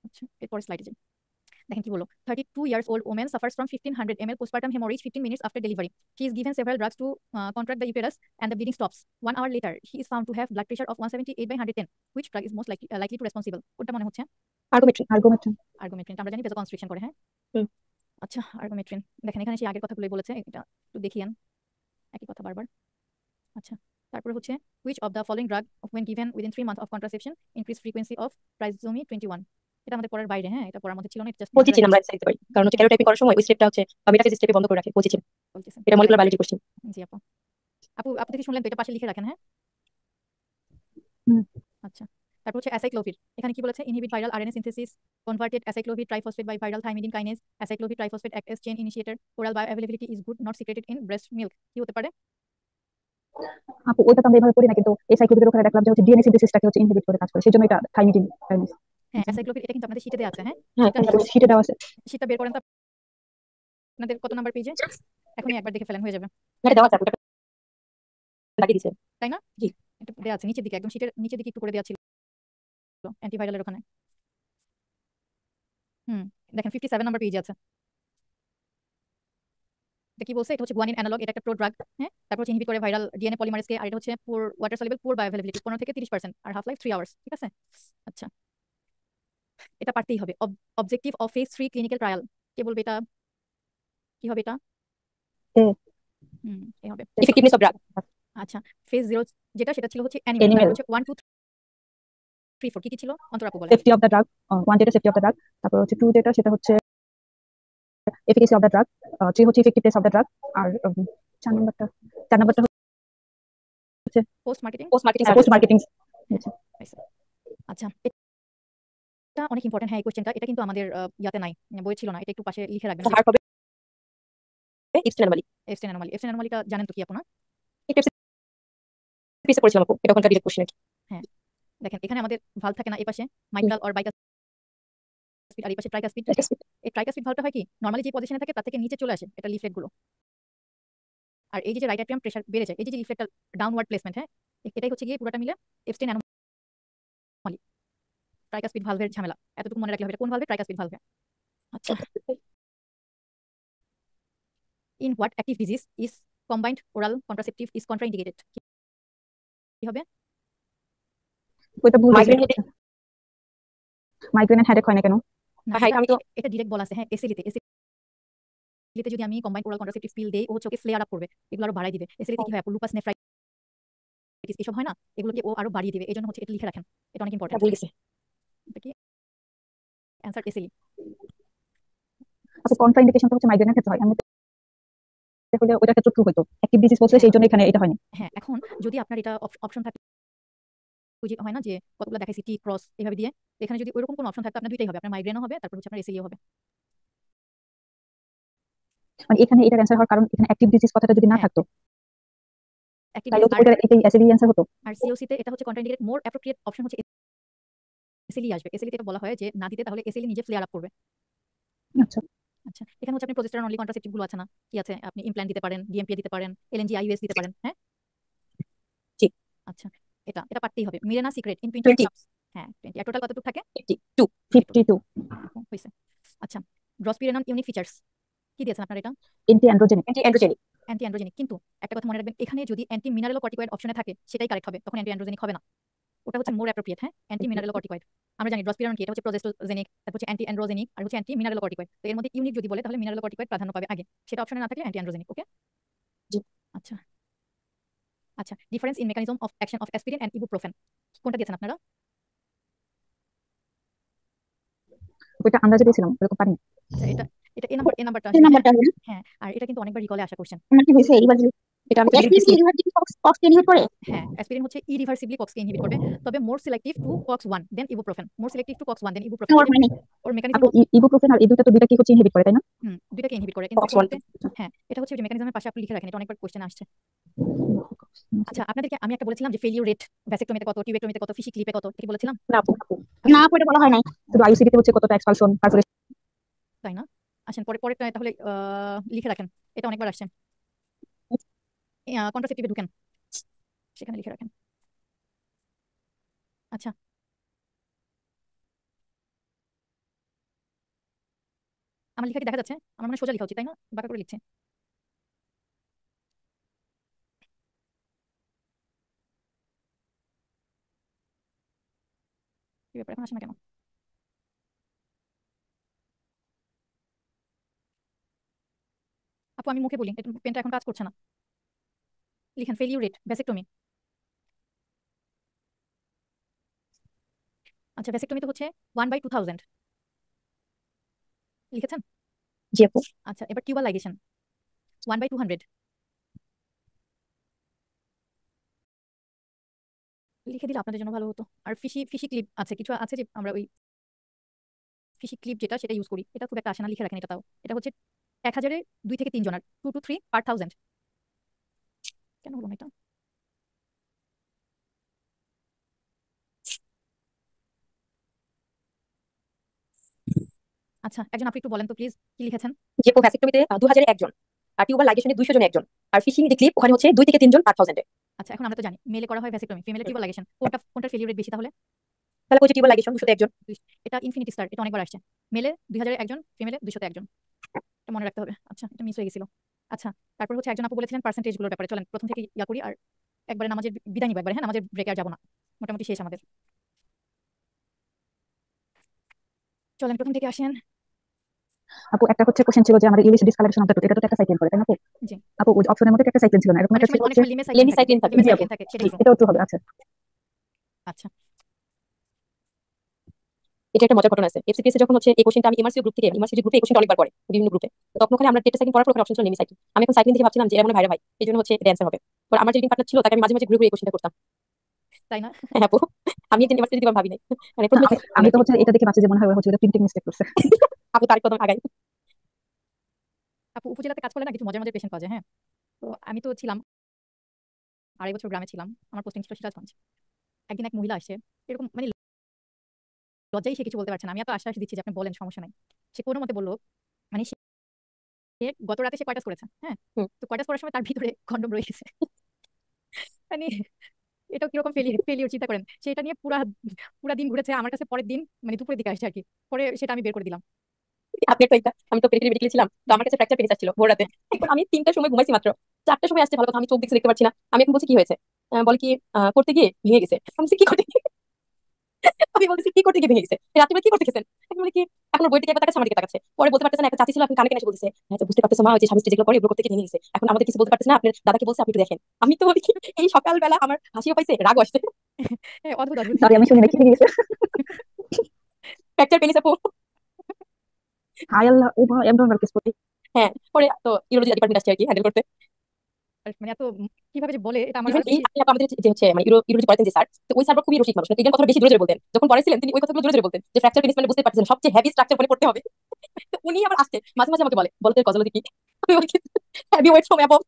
আচ্ছা, এরপর স্লাইডে যাই। দেখেন কি বলো, 32 years old woman suffers from 1500 ml postpartum hemorrhage 15 minutes after delivery. She is given several drugs to contract the uterus and the bleeding stops. 1 hour later, she is found to have blood pressure of 178/110. Which drug is most likely to responsible? কোনটা মনে হচ্ছে? আর্গুমেট্রিন। আর্গোমেট্রিন, আমরা জানি ভেজোকনস্ট্রিকশন করে, হ্যাঁ? হুম। আচ্ছা, আর্গোমেট্রিন। দেখেন এখানে সেই আগের কথাগুলোই বলেছে, এটা একটু দেখিয়েন, একই কথা বারবার। আচ্ছা, তারপরে হচ্ছে which of the following drug when given within 3 months of contraception increase frequency of trisomy 21? এটা আমাদের পড়ার বাইরে, হ্যাঁ, এটা পড়ার মধ্যে ছিল না, জাস্ট পজিটিভ আমরা অ্যান্সার দিতে পারি, কারণ হচ্ছে ক্যারোটাইপিং করার সময় ওই স্টেপটা হচ্ছে মেটাফেজ স্টেপে বন্ধ করে রাখে পজিটিভ। বলতেছেন। এটা মলিকুলার বায়োলজি কোশ্চেন। জি আপু, আপু আপু থেকে শুনলেন তো, এটা পাশে লিখে রাখেন, হ্যাঁ। হুম। আচ্ছা, তারপর হচ্ছে অ্যাসাইক্লোভির। এখানে কি বলেছে? Inhibit viral RNA synthesis, converted aciclovir triphosphate by viral thymidine kinase, aciclovir triphosphate act as chain initiator, oral bioavailability is good, not secreted in breast milk. কি হতে পারে? আপু ওইটা তো আমরা এভাবে পড়ি না, কিন্তু এই সাইক্লোপিডের ওখানে দেখলাম যে হচ্ছে ডিএনএ সিনথেসিসটাকে হচ্ছে ইনহিবিট করে কাজ করে, সেজন্য এটা থাইমিডিন কাইনেজ। হ্যাঁ, অ্যাসাইক্লোভির এটা কিন্তু আপনাদের শীটে দেওয়া আছে, হ্যাঁ। হ্যাঁ, শীটে দেওয়া আছে। শীটটা বের করেন তো, আপনাদের কত নাম্বার পেজে? এখনই একবার দেখে ফেলেন, হয়ে যাবে। এটা দেওয়া আছে, ওটা লাগিয়ে দিয়েছে। তাই না? জি। এটা দেওয়া আছে নিচের দিকে, একদম শীটের নিচের দিকে একটু করে দেওয়া ছিল অ্যান্টিভাইরালের ওখানে। দেখেন 57 নাম্বার পেজে আছে। এটা কি বলছে? এটা হচ্ছে গুয়ানিন অ্যানালগ, এটা একটা প্রোড্রাগ, হ্যাঁ। তারপর হচ্ছে ইনহিবিট করে ভাইরাল ডিএনএ পলিমারেজকে, আর এটা হচ্ছে পুর ওয়াটার সলিউবল, পুর বায়োঅ্যাভেলেবিলিটি 15 থেকে 30%, আর হাফ লাইফ 3 আওয়ার্স। ঠিক আছে, আচ্ছা, এটা পারতেই হবে। Objective of phase 3 clinical trial, কে বলবে এটা? কি হবে এটা? এ এই হবে। Effectiveness of drug. আচ্ছা, ফেজ 0 যেটা, সেটা ছিল হচ্ছে অ্যানিমেল, Animal. তারপর হচ্ছে 1 2 3 4 কি ছিল? অন্তর আপু বলেন। সেফটি অফ দ্য ড্রাগ, 1 যেটা সেফটি অফ দ্য ড্রাগ, তারপর হচ্ছে 2 যেটা সেটা হচ্ছে এফিকাসি অফ দ্য ড্রাগ, 3 হচ্ছে ইফেক্টিভনেস অফ দ্য ড্রাগ, আর 4 নাম্বারটা হচ্ছে post marketing. Post marketing post marketing. আচ্ছা, এটা অনেক ইম্পর্টেন্ট, হ্যাঁ। এই কোশ্চেনটা এটা কিন্তু আমাদের ইয়াতে নাই, বই ছিল না, এটা একটু পাশে লিখে রাখবেন। হার্ট হবে ইপস্টেন অ্যানোমালি। এফস্টেন অ্যানোমালি, এফস্টেন অ্যানোমালিটা জানেন তো কি আপনারা? একটু পিছে পড়ছিলাম আপু, এটা ওখানকার ডিরেক্ট কোশ্চেন আর কি। হ্যাঁ, দেখেন এখানে আমাদের ভালভ থাকে না, এই পাশে মাইট্রাল অর বাইকাসপিড, আর এই পাশে ট্রাইকাসপিড। এই ট্রাইকাসপিড ভালভটা হয় কি, নরমালি যে পজিশনে থাকে তার থেকে নিচে চলে আসে এটা লিফলেট গুলো, আর এই যে রাইট অ্যাট্রিয়াম প্রেসার বেড়ে যায়, এই যে লিফলেটটা ডাউনওয়ার্ড প্লেসমেন্ট, হ্যাঁ, এটাই হচ্ছে গিয়ে পুরোটা মিলে এফস্টেন অ্যানোমালি, ট্রাইকাসপিড ভালভের ঝামেলা। এতটুকু মনে রাখলে হবে, এটা কোন ভালভে? ট্রাইকাসপিড ভালভে। আচ্ছা, in what active disease is combined oral contraceptive is contraindicated? কি হবে? ওইটা ভুল মাইগ্রেন হয়েছে। মাইগ্রেন এন্ড হেডেক হয় না কেন? না, হ্যাঁ, আমি তো এটা ডিরেক্ট বলা আছে, হ্যাঁ। এসিলিতে যদি আমি কম্বাইন্ড ওরাল কন্ট্রাসেপটিভ পিল দেই, ও হচ্ছে ওকে ফ্লেয়ার আপ করবে, এগুলো আরো বাড়াই দিবে। এসিলিতে কি হয়, লুপাস নেফ্রাইটিস এসব হয় না, এগুলোকে ও আরো বাড়িয়ে দিবে। এই জন্য হচ্ছে এটা লিখে রাখেন, এটা অনেক ইম্পর্টেন্ট। ভুল গেছে। এটা কি অ্যান্সার? এসিলি। আচ্ছা, কন্ট্রাইন্ডিকেশনটা হচ্ছে মাইগ্রেনের ক্ষেত্রে হয়, আমি হলে ওইটার ক্ষেত্রে ট্রু হইতো। অ্যাক্টিভ ডিজিজ বলছে, সেই জন্য এখানে এটা হয়নি। হ্যাঁ, এখন যদি আপনার এটা অপশন থাকে, হয় না যে কতগুলো দেখাইছি টি ক্রস এভাবে দিয়ে, এখানে যদি ওইরকম কোনো অপশন থাকতো, আপনার দুইটাই হবে, আপনার মাইগ্রেনও হবে, তারপর হচ্ছে আপনার এসিলিও হবে। মানে এখানে এটার অ্যান্সার হওয়ার কারণ, এখানে অ্যাক্টিভ ডিজিজ কথাটা যদি না হ্যাঁ, থাকতো অ্যাক্টিভ তাহলে ডিজিজ। ওটা এটাই অ্যাসিডি অ্যান্সার হতো। আর সিওসি তে এটা হচ্ছে কন্ট্রাইন্ডিকেটেড, মোর অ্যাপ্রোপ্রিয়েট অপশন হচ্ছে এসিলি আসবে। এসিলিতে এটা বলা হয় যে না দিতে, তাহলে এসিলি নিজে ফ্লেয়ার আপ করবে। আচ্ছা, আচ্ছা, এখানে হচ্ছে আপনি প্রজেস্টেরন অনলি কন্ট্রাসেপটিভ গুলো আছে না, কি আছে? আপনি ইমপ্ল্যান্ট দিতে পারেন, ডিএমপি দিতে পারেন, এলএনজি আইইউএস দিতে পারেন, হ্যাঁ। জি। আচ্ছা, এটা পারতেই হবে। মিরেনা সিক্রেট ইন 20 20 গ্রামস। হ্যাঁ, 20। আর টোটাল কতটুকু থাকে? 52 52 হইছে। আচ্ছা, ড্রসপিরেনন ইউনিক ফিচার্স কি দিয়েছেন আপনারা? এটা anti androgenic. Anti androgenic. Anti androgenic, কিন্তু একটা কথা মনে রাখবেন, এখানে যদি অ্যান্টি মিনারেলোকর্টিকয়েড অপশনে থাকে সেটাই কারেক্ট হবে, তখন অ্যান্টি অ্যান্ড্রোজেনিক হবে না, ওটা হচ্ছে মোর অ্যাপ্রোপ্রিয়েট। হ্যাঁ, অ্যান্টি মিনারেলোকর্টিকয়েড আমরা জানি, ড্রসপিরেনন কি, এটা হচ্ছে প্রোজেস্টোজেনিক, তারপর হচ্ছে অ্যান্টি অ্যান্ড্রোজেনিক, আর হচ্ছে অ্যান্টি মিনারেলোকর্টিকয়েড। তো এর মধ্যে ইউনিক যদি বলে, তাহলে মিনারেলোকর্টিকয়েড প্রাধান্য পাবে আগে, সেটা অপশনে না থাকলে অ্যান্টি অ্যান্ড্রোজেনিক। ওকে, জি। আচ্ছা আচ্ছা, difference in mechanism of action of aspirin and ibuprofen, কোনটা দিয়েছেন আপনারা? ওইটা আন্দাজে দিয়েছিলাম, ওরকম পারিনি। আচ্ছা, এটা এটা এই নাম্বারটা এই আসবে, হ্যাঁ। নাম্বারটা হবে না? হ্যাঁ, আর এটা কিন্তু অনেকবার রিকলে আসা কোশ্চেন। আমার কি হয়েছে এইবার? এটা আমি তো ডিরেক্ট অ্যাসপিরিন কি দিছি। রিভার্সিবল কক্সকে ইনহিবিট করে? হ্যাঁ, অ্যাসপিরিন হচ্ছে ইরিভার্সিবলি কক্সকে ইনহিবিট করবে, তবে মোর সিলেক্টিভ টু কক্স 1 দেন ইবুপ্রোফেন, মোর সিলেক্টিভ টু কক্স 1 দেন ইবুপ্রোফেন। ওর হয়নি। ওর মেকানিজম, আপু ইবুপ্রোফেন আর এই দুইটা তো দুইটা কি হচ্ছে ইনহিবিট করে, তাই না? দুইটাকে ইনহিবিট করে, Cox কিন্তু one. হ্যাঁ, এটা হচ্ছে যে মেকানিজমের পাশে আপনি লিখে রাখেন, এটা অনেকবার কোশ্চেন আসছে। আচ্ছা, আপনাদেরকে আমি একটা বলেছিলাম যে ফেলিউর রেট ভ্যাসেক্টমিতে কত, টিউবেক্টমিতে কত, ফিশি ক্লিপে কত, এটা কি বলেছিলাম? না আপু, না আপু এটা বলা হয় নাই। শুধু আইসিডি তে হচ্ছে কতটা এক্সপালশন, পারফোরেশন। তাই না? আসেন পরে পরেরটা তাহলে লিখে রাখেন, এটা অনেকবার আসছে। কন্ট্রাসেপটিভে ঢুকেন, সেখানে লিখে রাখেন। আচ্ছা, আমার লেখা কি দেখা যাচ্ছে? আমার মানে সোজা লেখা উচিত, তাই না? বাঁকা করে লিখছে। কি ব্যাপার, এখন আসে না কেন? আপু আমি মুখে বলি, পেনটা এখন কাজ করছে না। লিখেন ফেলিউর রেট ভ্যাসেক্টমি। আচ্ছা ভ্যাসেক্টমি তো হচ্ছে 1/2000 লিখেছেন? জি আপু। আচ্ছা এবার টিউবাল লাইগেশন 1/200 লিখে দিলে আপনাদের জন্য ভালো হতো। আর ফিশি ফিশি ক্লিপ আছে, কিছু আছে যে আমরা ওই ফিশি ক্লিপ যেটা সেটা ইউজ করি, এটা খুব একটা আসে না, লিখে রাখেন এটা। তাও এটা হচ্ছে 1000-এ 2 থেকে 3 জনের 2 to 3 per 1000। কেন হলো না এটা? আচ্ছা একজন আপনি একটু বলেন তো প্লিজ কি লিখেছেন? জি আপু, ভ্যাসেক্টমিতে 2000-এ একজন, আর টিউবাল লাইগেশনে 200 জনে একজন, আর ফিশিং যে ক্লিপ ওখানে হচ্ছে 2 থেকে 3 জন পার 1000-এ। আচ্ছা এখন আমরা তো জানি মেলে করা হয় ভ্যাসেক্টমি, ফিমেলে টিউবাল লাইগেশন, কোনটার ফেলিউর রেট বেশি তাহলে? তাহলে হচ্ছে টিউবাল লাইগেশন 200-তে একজন। এটা ইনফিনিটি স্টার, এটা অনেকবার আসছে। মেলে 2000-এ একজন, ফিমেলে 200-তে একজন, এটা মনে রাখতে হবে। আচ্ছা এটা মিস হয়ে গেছিল। আচ্ছা তারপর হচ্ছে একজন আপু বলেছিলেন পার্সেন্টেজ গুলোর ব্যাপারে, চলেন প্রথম থেকে ইয়া করি আর একবারে নামাজের বিদায় নিব একবারে। হ্যাঁ নামাজের ব্রেকে আর যাবো না, মোটামুটি শেষ আমাদের। চলেন প্রথম থেকে আসেন। আপু একটা হচ্ছে কোশ্চেন ছিল যে আমাদের ইলিশ ডিসকালেকশন অফ দ্য টুথ, এটা তো একটা সাইক্লিন করে তাই না আপু? জি আপু ওই অপশনের মধ্যে একটা সাইক্লিন ছিল না, এরকম অনেক একটা ছিল সময় হচ্ছে লিমে লেমি সাইক্লিন সাইক্লিন থাকে। জি আপু, থাকে সেটা জি ট্রু। এটাও ট্রু হবে। আচ্ছা আচ্ছা এটা একটা মজার ঘটনা আছে। এফসিপিএস যখন হচ্ছে এই কোশ্চেনটা আমি ইমার্সিভ গ্রুপ থেকে, ইমার্সিভ গ্রুপে এই কোশ্চেনটা অনেকবার করে বিভিন্ন গ্রুপে, তো তখন ওখানে আমরা টেস্ট সাইক্লিন করার পর অপশন ছিল লেমি সাইক্লিন। আমি এখন সাইক্লিন থেকে ভাবছিলাম যে এমন ভাইরা ভাই, এই জন্য হচ্ছে এটা অ্যান্সার হবে। তো আমার যে পার্টনার ছিল তাকে আমি মাঝে মাঝে গ্রুপে এই কোশ্চেনটা করতাম। তাই না? হ্যাঁ আপু, আমি একদিন ইউনিভার্সিটি দিবার ভাবি নাই, মানে প্রথমে আমি তো হচ্ছে এটা দেখে ভাবছি যে মনে হয় ও হচ্ছে প্রিন্টিং মিস্টেক করছে। আপু তার কদম আগাই। আপু উপজেলাতে কাজ করলে না কিছু মজার মজার পেশেন্ট পাওয়া যায়। হ্যাঁ তো আমি তো ছিলাম 2.5 বছর গ্রামে ছিলাম, আমার পোস্টিং ছিল সিরাজগঞ্জ। একদিন এক মহিলা আসছে, এরকম মানে লজ্জায় সে কিছু বলতে পারছে না, আমি এত আশ্বাস দিচ্ছি যে আপনি বলেন সমস্যা নাই। সে কোনো মতে বললো মানে সে গত রাতে সে কয়টাস করেছে। হ্যাঁ হুম। তো কয়টাস করার সময় তার ভিতরে কন্ডম রয়ে গেছে। মানে এটা কিরকম ফেলিওর চিন্তা করেন। সে এটা নিয়ে পুরা পুরা দিন ঘুরেছে, আমার কাছে পরের দিন মানে দুপুরের দিকে আসছে আর কি, পরে সেটা আমি বের করে দিলাম। আপনি তো এটা, আমি তো পেডিগ্রি মেডিকেলে ছিলাম, তো আমার কাছে ফ্র্যাকচার পেনিস আসছিল ভোর রাতে। এখন আমি 3টার সময় ঘুমাইছি মাত্র, 4টার সময় আসছে ভালো কথা, আমি চোখ দেখতে পারছি না। আমি এখন বলছি কি হয়েছে, বলে কি করতে গিয়ে ভেঙে গেছে। আমি বলছি, কি করতে গিয়ে? আমি বলছি কি করতে গিয়ে ভেঙে গেছে, রাত্রিবেলা কি করতে গেছেন? আমি বলি কি, এখন বই থেকে একবার তাকাচ্ছে আমার দিকে তাকাচ্ছে, পরে বলতে পারতেছে না। একটা চাচি ছিল, এখন কানে কানে এসে বলতেছে, হ্যাঁ তো বুঝতে পারতেছো মা, ওই যে স্বামী স্ত্রী যেগুলো করে এগুলো করতে গিয়ে ভেঙে গেছে। এখন আমাদের কিছু বলতে পারতেছে না, আপনার দাদাকে বলছে আপনি একটু দেখেন। আমি তো বলি কি, এই সকালবেলা আমার হাসিও পাইছে রাগও আসছে। অদ্ভুত অদ্ভুত সরি আমি শুনি না, কি হয়ে গেছে? ফ্র্যাকচার পেনিস আপু। হাই আল্লাহ, ও মা এমন কেস পড়ি। হ্যাঁ, পরে তো ইউরোলজি ডিপার্টমেন্ট আসছে আর কি হ্যান্ডেল করতে। মানে এত কিভাবে যে বলে এটা আমার ইভেন আর এই বেশি। আপনি আমাদের যে হচ্ছে মানে ইউরোলজি পড়াতেন যে স্যার, তো ওই স্যার খুবই রসিক মানুষ, এই কথাটা বেশি জোরে জোরে বলতেন। যখন পড়াইছিলেন তিনি ওই কথাগুলো জোরে জোরে বলতেন যে ফ্র্যাকচার পেনিস মানে বুঝতে পারছেন সবচেয়ে হেভি স্ট্রাকচার বলে পড়তে হবে। তো উনি আবার আসছে মাঝে মাঝে আমাকে বলে বলতে গজল কি, আমি বলি হেভি ওয়েট ফ্রম অ্যাবভ।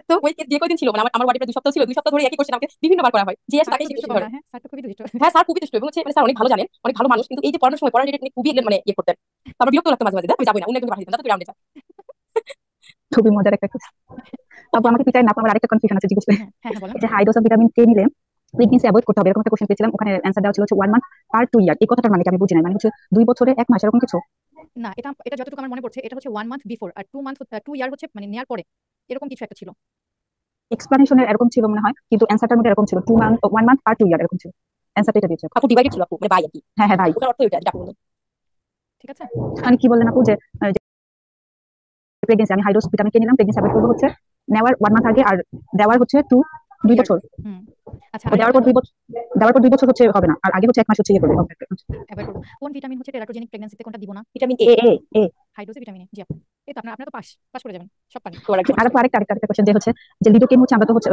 তো ওই যে কয়দিন ছিল মানে আমার বাড়ি প্রায় 2 সপ্তাহ ছিল, 2 সপ্তাহ ধরে একই কোশ্চেন আমাকে বিভিন্নবার করা হয়, যে স্যার তাকে তো সেই দুষ্ট কোশ্চেন কম ধরে। না, হ্যাঁ স্যার তো খুবই দুষ্ট। হ্যাঁ স্যার খুবই দুষ্ট এবং হচ্ছে মানে স্যার অনেক ভালো জানেন, অনেক ভালো মানুষ, কিন্তু এই যে পড়ানোর সময় পড়ার টেকনিক খুবই মানে ইয়ে করতেন। তারপর বিরক্ত লাগতো মাঝে মাঝে, আমি যাবো না, অন্য একজন পাঠিয়ে দিতাম, তাতে গ্রাউন্ডে যা। খুবই মজার একটা কেস। আপু আমাকে পিটাই না, আপু আমার আরেকটা কনফিউশন আছে জিজ্ঞেস করি। হ্যাঁ হ্যাঁ হ্যাঁ, বলেন। এই যে high dose of vitamin K নিলে প্রেগন্যান্সি অ্যাভয়েড করতে হবে এরকম একটা কোশ্চেন পেয়েছিলাম, ওখানে অ্যান্সার দেওয়া ছিল হচ্ছে 1 মান্থ পার 2 ইয়ার। এই কথাটার মানে কি আমি বুঝি নাই, মানে হচ্ছে 2 বছরে 1 মাস এরকম কিছু? না এটা এটা যতটুকু আমার মনে পড়ছে এটা হচ্ছে 1 মান্থ বিফোর, আর 2 ইয়ার হচ্ছে মানে নেয়ার পরে, এরকম কিছু একটা ছিল। এক্সপ্লানেশনের এরকম ছিল মনে হয়, কিন্তু অ্যান্সারটার মধ্যে এরকম ছিল 2 মান্থ 1 মান্থ পার 2 ইয়ার এরকম ছিল। অ্যান্সারটা এটা দিয়েছে। আপু ডিভাইডেড ছিল আপু, মানে বাই আর কি, হ্যাঁ হ্যাঁ ভাই। ওটার অর্থ এটা যেটা আপু বললেন। ঠিক আছে। মানে কি বললেন আপু যে প্রেগন্যান্সি আমি হাই ডোজ ভিটামিন কে নিলাম, প্রেগন্যান্সি অ্যাভয়েড করবো হচ্ছে নেওয়ার 1 মান্থ আগে, আর দেওয়ার হচ্ছে 2 ইয়ার। বছর। হুম। আচ্ছা ও দেওয়ার পর 2 বছর, দেওয়ার পর 2 বছর হচ্ছে হবে না, আর আগে হচ্ছে 1 মাস হচ্ছে ইয়ে করবে। অ্যাভয়েড করব। কোন ভিটামিন হচ্ছে টেরাটোজেনিক প্রেগন্যান্সিতে, কোনটা দিব না? Vitamin A A. A A হাইড্রোজে vitamin A. জি আপু, এই তো আপনারা তো পাস পাস করে যাবেন, সব পানি। তোমার একদম আর আরেকটা আরেকটা আরেকটা কোশ্চেন যে হচ্ছে যে লিডোকেইন হচ্ছে আমরা তো হচ্ছে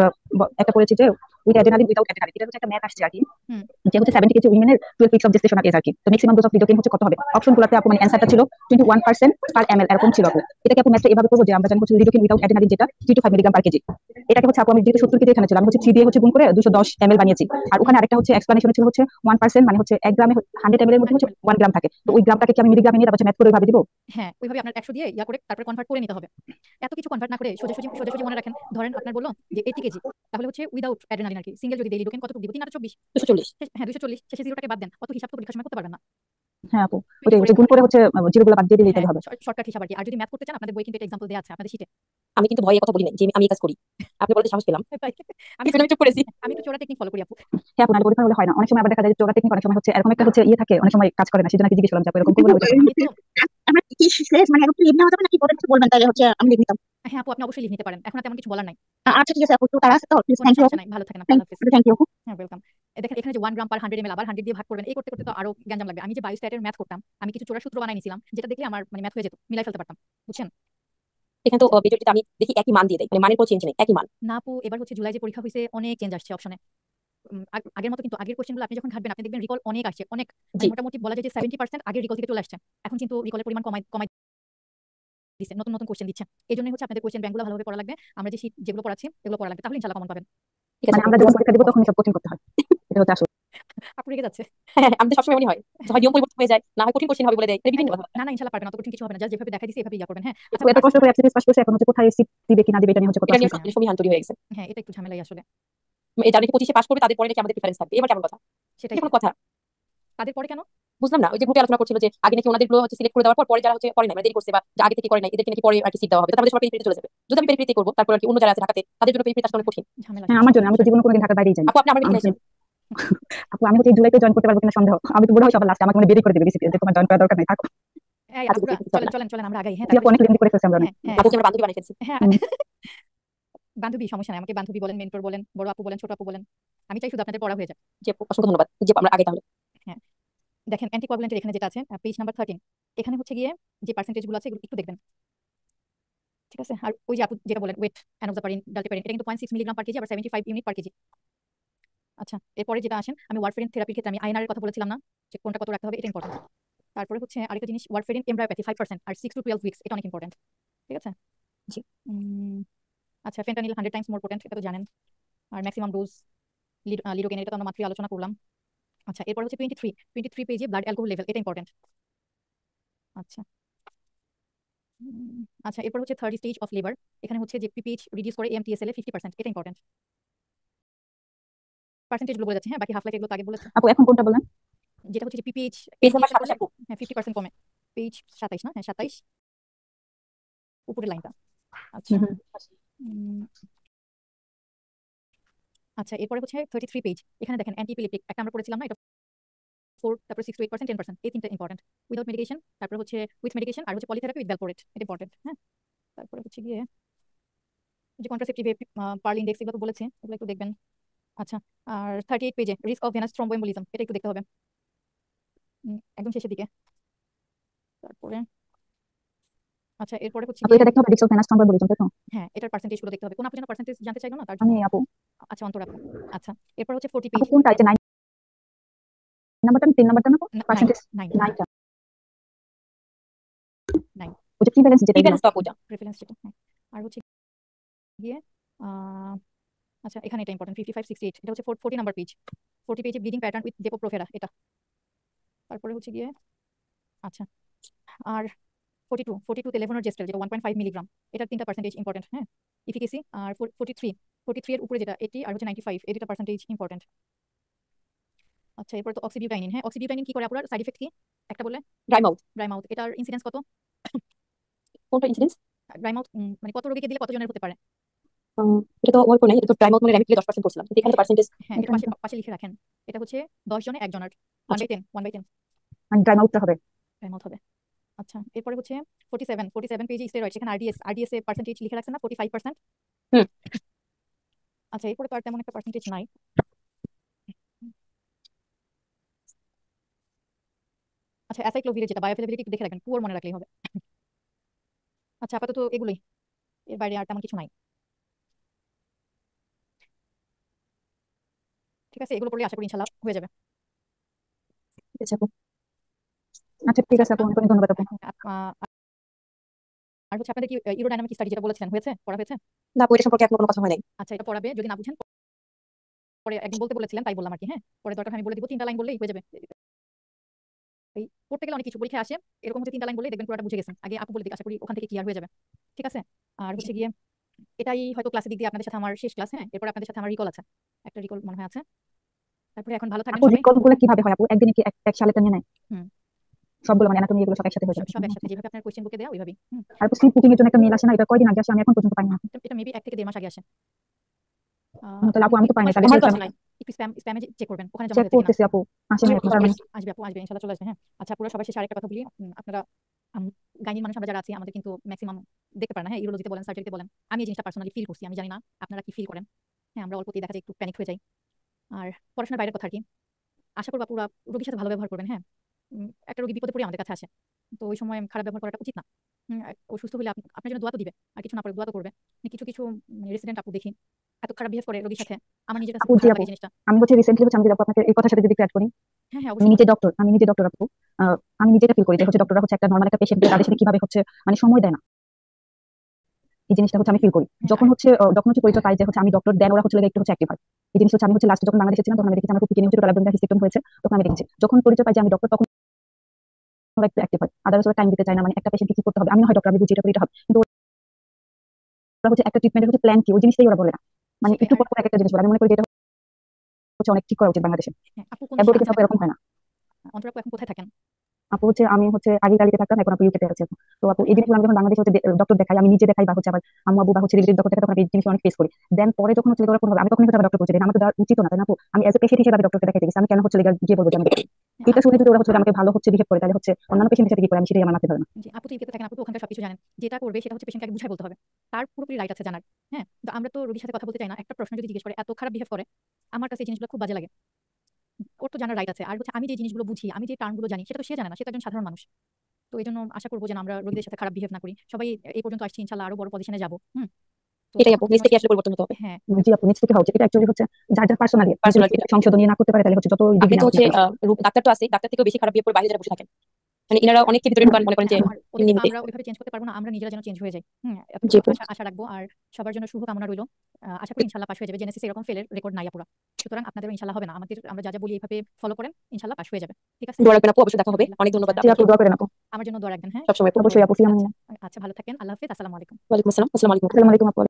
একটা পড়েছি যে উইথ অ্যাড্রেনালিন উইদাউট অ্যাড্রেনালিন, এটা হচ্ছে একটা ম্যাথ আসছে আর কি, হুম। যে হচ্ছে 70 কেজি উইমেনের 12 উইকস অফ জেস্টেশনাল এজ আর কি। তো ম্যাক্সিমাম ডোজ অফ লিডোকেইন হচ্ছে কত হবে? অপশনগুলোতে আপু মানে অ্যানসারটা ছিল 21% পার ml এরকম ছিল আপু। এটাকে আপু ম্যাথটা এভাবে করবো যে আমরা জানি হচ্ছে লিডোকেইন উইদাউট অ্যাড্রেনালিন যেটা 3 to 5 মিলিগ্রাম পার কেজি, এটাকে হচ্ছে আপু আমি যেহেতু 70 কেজি এখানে ছিল, আমি হচ্ছে 3 দিয়ে হচ্ছে গুণ করে 210 ml বানিয়েছি। আর ওখানে আরেকটা হচ্ছে এক্সপ্লানেশন ছিল হচ্ছে 1% মানে হচ্ছে 1 গ্রামে 100 ml এর মধ্যে হচ্ছে 1 গ্রাম থাকে, তো ওই গ্রামটাকে কি আমি মিলিগ্রামে নিয়ে তারপর ম্যাথ করে ওইভাবে দিব? হ্যাঁ ওইভাবে আপনার 100 দিয়ে ইয়া করে তারপরে কনভার্ট করে নিতে হবে। এত কিছু কনভার্ট না করে সোজাসুজি সোজাসুজি মনে রাখেন। ধরেন আপনার বললো যে 80 কেজি, তাহলে হচ্ছে উইদাউট অ্যাড্রেনালিন আর কি, সিঙ্গেল যদি দেই লিডোকেইন কতটুকু দিব? 3 আর 24। 240। হ্যাঁ 240, শেষে জিরোটাকে বাদ দেন, অত হিসাব তো পরীক্ষার সময় করতে পারবেন না। হ্যাঁ আপু ওইটাই 24 হচ্ছে গুণ করে হচ্ছে জিরোগুলো বাদ দিয়ে দিতে হ্যাঁ হবে। শর্টকাট হিসাব আর কি। আর যদি ম্যাথ করতে চান আপনাদের বই কিন্তু এটা এক্সাম্পল দেওয়া আছে আপনাদের শীটে। আমি কিন্তু ভয়ে কথা বলি নাই যে আমি এই কাজ করি, আপনি বলতে সাহস পেলাম, তাই আমি কিন্তু আমি চুপ করেছি। আমি একটু চোরা টেকনিক ফলো করি আপু। হ্যাঁ আপু নাহলে পরীক্ষা হলে হয় না, অনেক সময় আবার দেখা যায় যে চোরা টেকনিক অনেক সময় হচ্ছে এরকম একটা হচ্ছে ইয়ে থাকে, অনেক সময় কাজ করে না, সেজন্য কি জিজ্ঞেস করলাম যে আপু এরকম করবো না ওইটা করবো না। কিন্তু আমরা কি শেষ মানে একটু লিভ নেওয়া যাবে নাকি পরে কিছু বলবেন, তাহলে হচ্ছে আমি লিভ নিতাম। হ্যাঁ আপু আপনি অবশ্যই লিভ নিতে পারেন, এখন আর তেমন কিছু বলার নাই। আচ্ছা ঠিক আছে আপু, তো তারা আছে তো কোনো থ্যাংক ইউ। সমস্যা নাই, ভালো থাকেন আপনি, আল্লাহ হাফেজ। Thank you. হ্যাঁ ওয়েলকাম। দেখেন এখানে যে 1 গ্রাম পার 100 ml আবার 100 দিয়ে ভাগ করবেন, এই করতে করতে তো আরো গ্যাঞ্জাম লাগবে। আমি যে বায়োস্ট্যাটের ম্যাথ করতাম, আমি কিছু চোরা সূত্র বানাই নিছিলাম, যেটা দেখলে আমার মানে ম্যাথ হয়ে যেত, মিলাই ফেলতে পারতাম, বুঝছেন? এখানে তো ভিডিওটিতে আমি দেখি একই মান দিয়ে দেয়, মানে মানের কোনো চেঞ্জ নেই, একই মান। না আপু, এবার হচ্ছে জুলাই যে পরীক্ষা হয়েছে অনেক চেঞ্জ আসছে অপশনে। আগের মতো কিন্তু আগের কোশ্চেনগুলো আপনি যখন ঘাটবেন আপনি দেখবেন রিকল অনেক আসছে, অনেক জি। মানে মোটামুটি বলা যায় যে 70% আগের রিকল থেকে চলে আসছে। এখন কিন্তু রিকলের পরিমাণ কমাই কমাই দিচ্ছে, নতুন নতুন কোশ্চেন দিচ্ছে। এই জন্য হচ্ছে আপনাদের কোশ্চেন ব্যাংকগুলো ভালোভাবে পড়া লাগবে, আমরা যে শীট যেগুলো পড়াচ্ছি এগুলো পড়া লাগবে, তাহলে ইনশাআল্লাহ কমন পাবেন। ঠিক আছে মানে আপু, আমরা যখন পরীক্ষা দিব তখন সব কোচিং করতে হয়, এটা হচ্ছে আসল। আপু রেগে যাচ্ছে। হ্যাঁ আমাদের সবসময় মনে হয় যে হয় নিয়ম পরিবর্তন হয়ে যায়, না হয় কঠিন কোশ্চেন হবে বলে দেয়, মানে বিভিন্ন কথা। না না ইনশাআল্লাহ পারবেন, অত কঠিন কিছু হবে না, জাস্ট যেভাবে দেখাই দিছি এভাবে ইয়া করবেন। হ্যাঁ আপু এত কষ্ট করে এফসিএস পাস করছে, এখন হচ্ছে কোথায় সিট দিবে কি না দিবে এটা নিয়ে হচ্ছে কত এটা নিয়ে আশঙ্কা। আসলে সমীহান তৈরি হয়ে গেছে। হ্যাঁ এটা একটু ঝামেলাই আসলে। এই যারা নাকি 25-এ পাস করবে তাদের পরে নাকি আমাদের প্রিফারেন্স থাকবে, এবার কেমন কথা? সেটাই এটা কোনো কথা? তাদের পরে কেন? বুঝলাম না, ওই যে গ্রুপে আলোচনা করছিল যে আগে নাকি ওনাদের গুলো হচ্ছে সিলেক্ট করে দেওয়ার পর পরে যারা হচ্ছে করে নাই, মানে দেরি করছে বা যা আগে থেকে করে নাই, এদেরকে নাকি পরে আর কি সিট দেওয়া হবে, তাহলে আমাদের সবাই পেরিফেরিতে চলে যাবে। যদি আমি পেরিফেরিতে করবো তারপর আর কি অন্য যারা আছে ঢাকাতে তাদের জন্য পেরিফেরিতে আসলে অনেক কঠিন। ঝামেলা হ্যাঁ আমার জন্য, আমি তো জীবনে কোনোদিন ঢাকার বাইরেই যাই আপু আপনি আমার আমি। এখানে আসেন। আপু আমি হচ্ছে এই জুলাইতে জয়েন করতে পারবো কিনা সন্দেহ, আমি তো বুড়ো হই সবার লাস্টে, আমাকে মনে বেরি করে দেবে বিসিপি, যে তোমার জয়েন করার দরকার নেই, থাকো। এই আচ্ছা আপুরা ঠিক আছে, চলেন চল চলেন চলেন আমরা আগাই। হ্যাঁ আপু অনেক লেন্দি করে ফেলছি আমরা অনেক। হ্যাঁ হ্যাঁ আপুকে আমরা বান্ধবী বানিয়ে ফেলছি। হ্যাঁ হুম। বান্ধবী সমস্যা নাই, আমাকে বান্ধবী বলেন, মেন্টর বলেন, বড় আপু বলেন, ছোট আপু বলেন, আমি চাই শুধু আপনাদের পড়া হয়ে যায়। যে আপু, অসংখ্য ধন্যবাদ যে আমরা আগে তাহলে। হ্যাঁ দেখেন অ্যান্টিকোয়াগুলেন্টের এখানে যেটা আছে পেজ নাম্বার 13, এখানে হচ্ছে গিয়ে যে পার্সেন্টেজ গুলো আছে এগুলো একটু দেখবেন, ঠিক আছে? আর ওই যে আপু যেটা বলেন ওয়েট অ্যানোক্সাপারিন ডালটেপারিন, এটা কিন্তু 0.6 মিলিগ্রাম পার কেজি, আবার 75 ইউনিট পার কেজি। আচ্ছা এরপরে যেটা আসেন, আমি ওয়ারফেরিন থেরাপির ক্ষেত্রে আমি আইএনআর এর কথা বলেছিলাম না, যে কোনটা কত রাখতে হবে, এটা ইম্পর্টেন্ট। তারপরে হচ্ছে আরেকটা জিনিস, ওয়ারফেরিন এমব্রায়োপ্যাথি 5% আর 6 to 12 উইকস, এটা অনেক ইম্পর্টেন্ট, ঠিক আছে? জি। আচ্ছা ফেন্টানিল 100 টাইমস মোর পোটেন্ট, এটা তো জানেন। আর ম্যাক্সিমাম ডোজ লিডোকেন, এটা তো আমরা মাত্রই আলোচনা করলাম। আচ্ছা এরপর হচ্ছে 23 পেজে ব্লাড অ্যালকোহল লেভেল, এটা ইম্পর্টেন্ট। আচ্ছা আচ্ছা এরপর হচ্ছে থার্ড স্টেজ অফ লেবার, এখানে হচ্ছে যে পিপিএইচ রিডিউস করে এমটিএসএল এ 50%, এটা ইম্পর্টেন্ট। পার্সেন্টেজ গুলো বলে যাচ্ছে, হ্যাঁ বাকি হাফ লাইফ এগুলো তো আগে বলেছে। আপু এখন কোনটা বলেন? যেটা হচ্ছে যে পিপিএইচ পেজ নাম্বার 27 আপু। হ্যাঁ 50% কমে, পেজ 27 না? হ্যাঁ 27 উপরের লাইনটা। আচ্ছা হুম। উম, আচ্ছা এরপরে হচ্ছে 33 পেজ, এখানে দেখেন অ্যান্টিপিলেপটিক একটা আমরা পড়েছিলাম না, এটা 4, তারপর 6 to 8%, 10%, এই তিনটা ইম্পর্টেন্ট। উইদাউট মেডিকেশন, তারপর হচ্ছে উইথ মেডিকেশন, আর হচ্ছে পলিথেরাপি উইথ ভ্যালপোরেট, এটা ইম্পর্টেন্ট। হ্যাঁ তারপরে হচ্ছে গিয়ে যে কন্ট্রাসেপটিভ পার্ল ইন্ডেক্স, এগুলো তো বলেছে, এগুলো একটু দেখবেন। আচ্ছা আর 38 পেজে রিস্ক অফ ভেনাস থ্রম্বোএম্বোলিজম, এটা একটু দেখতে হবে একদম শেষের দিকে। তারপরে আচ্ছা এরপরে হচ্ছে আপু গিয়ে এটা দেখতে হবে, ডিক্সল ফেনাস সম্পর্কে বলেছেন তাই তো? হ্যাঁ এটার পার্সেন্টেজ গুলো দেখতে হবে, কোন আপু যেন পার্সেন্টেজ জানতে চাইলো না, তার আমি জন্য। আপু। আচ্ছা অন্তর আপু। আচ্ছা এরপর হচ্ছে 40 আপু পেজ, কোনটা, এটা 9 নাম্বারটা না 3 নাম্বারটা না নাইন পার্সেন্টেজ? নাইন 9টা নাইন ওই যে প্রিভ্যালেন্স যেটা এগুলো। প্রিফারেন্স টপ ওটা। প্রেফারেন্স যেটা। হ্যাঁ আর হচ্ছে গিয়ে আহ, আচ্ছা এখানে এটা ইম্পর্টেন্ট 55-68, এটা হচ্ছে 40 নাম্বার পেজ, 40 পেজে ব্লিডিং প্যাটার্ন উইথ ডেপোপ্রোভেরা, এটা। তারপরে হচ্ছে গিয়ে আচ্ছা আর 42 তে লেভোনোরজেস্ট্রেল, যেটা 1.5 মিলিগ্রাম, এটার 3টা পার্সেন্টেজ ইম্পর্টেন্ট। হ্যাঁ ইফিকেসি। আর 43 এর উপরে যেটা 80 আর হচ্ছে 95, এই দুটো পার্সেন্টেজ ইম্পর্টেন্ট। আচ্ছা এরপর তো অক্সিবিউটাইনিন, হ্যাঁ অক্সিবিউটাইনিন কি করে আপনার সাইড ইফেক্ট কি একটা বলে? Dry mouth. ড্রাই মাউথ, এটার ইনসিডেন্স কত? কোনটা ইনসিডেন্স? ড্রাই মাউথ মানে কত রোগীকে দিলে কতজনের হতে পারে? এটা তো ওয়ার্ক নাই, এটা তো ড্রাই মাউথ মানে র্যামিকলি 10% করছিলাম, কিন্তু এখানে তো পার্সেন্টেজ। হ্যাঁ এটা পাশে পাশে লিখে রাখেন, এটা হচ্ছে 10 জনে একজনের 1/10 1/10 মানে ড্রাই মাউথটা হবে। ড্রাই মাউথ হবে। আচ্ছা এরপরে হচ্ছে 47 পেজে স্টেরয়েড, সেখানে আরডিএস এর পার্সেন্টেজ লিখে রাখছেন না 45%। হুম। আচ্ছা এরপরে তো আর তেমন একটা পার্সেন্টেজ নাই। আচ্ছা অ্যাসাইক্লোভিরের যেটা বায়োঅ্যাভেলেবিলিটি একটু দেখে রাখবেন, পুয়ার মনে রাখলেই হবে। আচ্ছা আপাতত এগুলোই, এর বাইরে আর তেমন কিছু নাই। ঠিক আছে এগুলো পড়লে আশা করি ইনশাল্লাহ হয়ে যাবে। ঠিক আছে আপু। আচ্ছা ঠিক আছে আপু, অনেক অনেক ধন্যবাদ আপু। আর হচ্ছে আপনাদের কি ইউরোডাইনামিক স্টাডি যেটা বলেছিলেন হয়েছে, পড়া হয়েছে? না আপু, এটা সম্পর্কে এখনো কোনো কথা হয় নাই। আচ্ছা এটা পড়াবে, যদি না বুঝেন পরে একদিন বলতে বলেছিলেন তাই বললাম আর কি। হ্যাঁ পরে দরকার আমি বলে দিব, 3টা লাইন বললেই হয়ে যাবে। এই পড়তে গেলে অনেক কিছু পরীক্ষা আসে, এরকম হচ্ছে 3টা লাইন বললেই দেখবেন পুরোটা বুঝে গেছেন। আগে আপু বলে দিক, আশা করি ওখান থেকে ক্লিয়ার হয়ে যাবে। ঠিক আছে আর হচ্ছে গিয়ে এটাই হয়তো ক্লাসের দিক দিয়ে আপনাদের সাথে আমার শেষ ক্লাস। হ্যাঁ এরপর আপনাদের সাথে আমার রিকল আছে, একটা রিকল মনে হয় আছে। তারপরে এখন ভালো থাকবেন আপু সবাই। রিকল গুলো কিভাবে হয় আপু, একদিনে কি এক সালেটা নিয়ে নেয় হুম সবগুলো, মানে অ্যানাটমি এগুলো সব একসাথে হয়ে যাবে? সব একসাথে যেভাবে আপনার কোশ্চেন বুকে দেওয়া ওইভাবেই। আর আপু স্লিপ বুকিং এর জন্য একটা মেল আসে না, এটা কয়দিন আগে আসে? আমি এখন পর্যন্ত পাইনি। এটা মেবি 1 থেকে 1.5 মাস আগে আসে। তাহলে আপু আমি তো পাইনি, তাহলে আমার তো এটা আসে নাই। একটু স্প্যামে চেক করবেন ওখানে জমা চেক হয়েছে কিনা। করতেছি আপু, আসে না এখন। আসবে আপু আসবে, ইনশাআল্লাহ চলে আসবে। হ্যাঁ আচ্ছা পুরো সবার শেষে আরেকটা কথা বলি, আপনারা গাইনির মানুষ আমরা যারা আছি আমাদের কিন্তু ম্যাক্সিমাম দেখতে পারে না। হ্যাঁ ইউরোলজিতে বলেন, সার্জারিতে বলেন, আমি এই জিনিসটা পার্সোনালি ফিল করছি, আমি জানি না আপনারা কি ফিল করেন। হ্যাঁ আমরা অল্পতেই দেখা যায় একটু প্যানিক হয়ে যাই। আর পড়াশোনার বাইরের কথা আর কি, আশা করবো আপুরা রোগীর সাথে ভালো ব্যবহার করবেন। হ্যাঁ, একটা রোগী বিপদে পড়ে আমাদের কাছে আসে, তো ওই সময় খারাপ ব্যবহার করাটা উচিত না। ও সুস্থ হলে আপনার জন্য দোয়া তো দিবে, আর কিছু না পারে দোয়া তো করবে। কিছু কিছু রেসিডেন্ট আপু দেখি এত খারাপ বিহেভ করে রোগীর সাথে, আমার নিজের কাছে আপু খুব জি খারাপ আপু, লাগে জিনিসটা। আমি রিসেন্টলি আমি যদি আপু আপনাকে এই কথার সাথে যদি অ্যাড করি, হ্যাঁ হ্যাঁ আমি অবশ্যই নিজে বলেন। ডক্টর, আপু। আমি নিজেটা ফিল করি যে ডক্টররা একটা নর্মাল একটা পেশেন্টকে তাদের সাথে কিভাবে সময় দেয় না, এই জিনিসটা আমি ফিল করি। হ্যাঁ, যখন পরিচয় পাই যে আমি ডক্টর দেন, ওরা একটু অ্যাক্টিভ হয়। এই জিনিসটা আমি লাস্টে যখন বাংলাদেশে ছিলাম তখন আমি দেখেছি আমার খুব কিনে টোটাল হিস্টেক্টমি হয়েছে, তখন আমি দেখেছি যখন পরিচয় পাই যে আমি ডক্টর, তখন ওরা একটু অ্যাক্টিভ হয়, আদারস ওরা টাইম দিতে চায় না, একটা পেশেন্টকে কি করতে হবে, আমি হয় ডক্টর, আমি বুঝি এটা করে এটা হবে, কিন্তু ওরা একটা ট্রিটমেন্টের প্ল্যান কি, ওই জিনিসটাই ওরা বলে না। সেটাই। একটু আর পর একটা জিনিস বলে, আমি মনে করি যে এটা অনেক ঠিক করা উচিত বাংলাদেশে। হ্যাঁ, আপু কোন দেশে অ্যাডভোকেসি আছেন এখন? এরকম হয় না। অন্তর আপু এখন কোথায় থাকেন? আপু আমি আগে ইতালিতে থাকতাম, এখন আপু ইউকেতে আছি। তো আপু এই জিনিসগুলো আমি যখন বাংলাদেশে ডক্টর দেখাই, আমি নিজে দেখাই বা আবার আম্মু আবু বা রিলেটিভ ডক্টর দেখাই, তখন আমি এই জিনিস অনেক ফেস করি। দেন পরে যখন ওরা কোনো আমি তখন ডক্টর বলছি আমার তো দেওয়া উচিত না, তাই না আপু? আমি এজ এ পেশেন্ট হিসেবে ডক্টরকে দেখাইতে গেছি, আমি কেন গিয়ে বলবো যে আমি দেখি? এটা শুনে যদি ওরা আমাকে ভালো বিহেভ করে, তাহলে অন্যান্য পেশেন্টের সাথে কি করে আমি সেটাই আমার মাথায় ধরে না। জি, আপু তো ইউকেতে থাকেন, আপু তো ওখানকার সবকিছু জানেন। যেটা করবে সেটা পেশেন্টকে আগে বুঝাই বলতে হবে, তার পুরোপুরি রাইট আছে জানার। হ্যাঁ, তো আমরা তো রোগীর সাথে কথা বলতে চাই না, একটা প্রশ্ন যদি জিজ্ঞেস করে এত খারাপ বিহেভ করে, আমার কাছে এই জিনিসগুলো খুব বাজে লাগে। ওর তো জানার রাইট আছে। আর আমি যে জিনিসগুলো বুঝি, আমি যে টার্মগুলো জানি, সেটা তো সে জানে না, সে তো একজন সাধারণ মানুষ। তো এই জন্য আশা করবো যে আমরা রোগীদের সাথে খারাপ বিহেভ না করি। সবাই এই পর্যন্ত আসছি, ইনশাল্লাহ আরো বড় পজিশনে যাবো। তো এটাই তখন আপু, যেন নিজ থেকে আসলে পরিবর্তন হতে হবে। হ্যাঁ জি আপু, নিজ থেকে হচ্ছে এটা অ্যাকচুয়ালি যার যার পার্সোনালি পার্সোনাল যদি সংশোধনী না করতে পারে, তাহলে যত আপনি ডিগ্রি তো না হোক না হচ্ছে কেন। ডাক্তার তো আছে, ডাক্তার থেকেও বেশি খারাপ বিয়ে করে বাইরে যারা বসে থাকেন, মানে এনারা অনেককে ভিতরে ঢুকান, মনে করেন যে আর ওদেরকে তো এমনিতে। আমরা ওইভাবে চেঞ্জ করতে পারবো না, আমরা নিজেরা যেন চেঞ্জ হয়ে যাই। জি এতটুকু আপু। আশা রাখবো। আর সবার জন্য শুভ কামনা রইলো। আশা করি ইনশাল্লাহ পাশ হয়ে যাবে। জেনেসিস এরকম ফেলের রেকর্ড নাই আপুরা, সুতরাং আপনাদেরও ইনশাল্লাহ হবে না। আমরা যা যা বলি এইভাবে ফলো করেন, ইনশাল্লাহ পাশ হয়ে যাবে। ঠিক আছে, দোয়া রাখবেন আপু, অবশ্যই দেখা হবে। আলহামদুলিল্লাহ। অনেক ধন্যবাদ আচ্ছা, জি আপু, আপনাকে। দোয়া করেন আপু। আমার জন্য দোয়া রাখবেন। হ্যাঁ, সবসময় আপু। অবশ্যই আপু। আচ্ছা আচ্ছা, ভালো থাকেন। আল্লাহ হাফেজ। আসসালামু আলাইকুম। ওয়ালাইকুম আসসালাম। আসসালামু আলাইকুম। আসসালামু আলাইকুম আপু।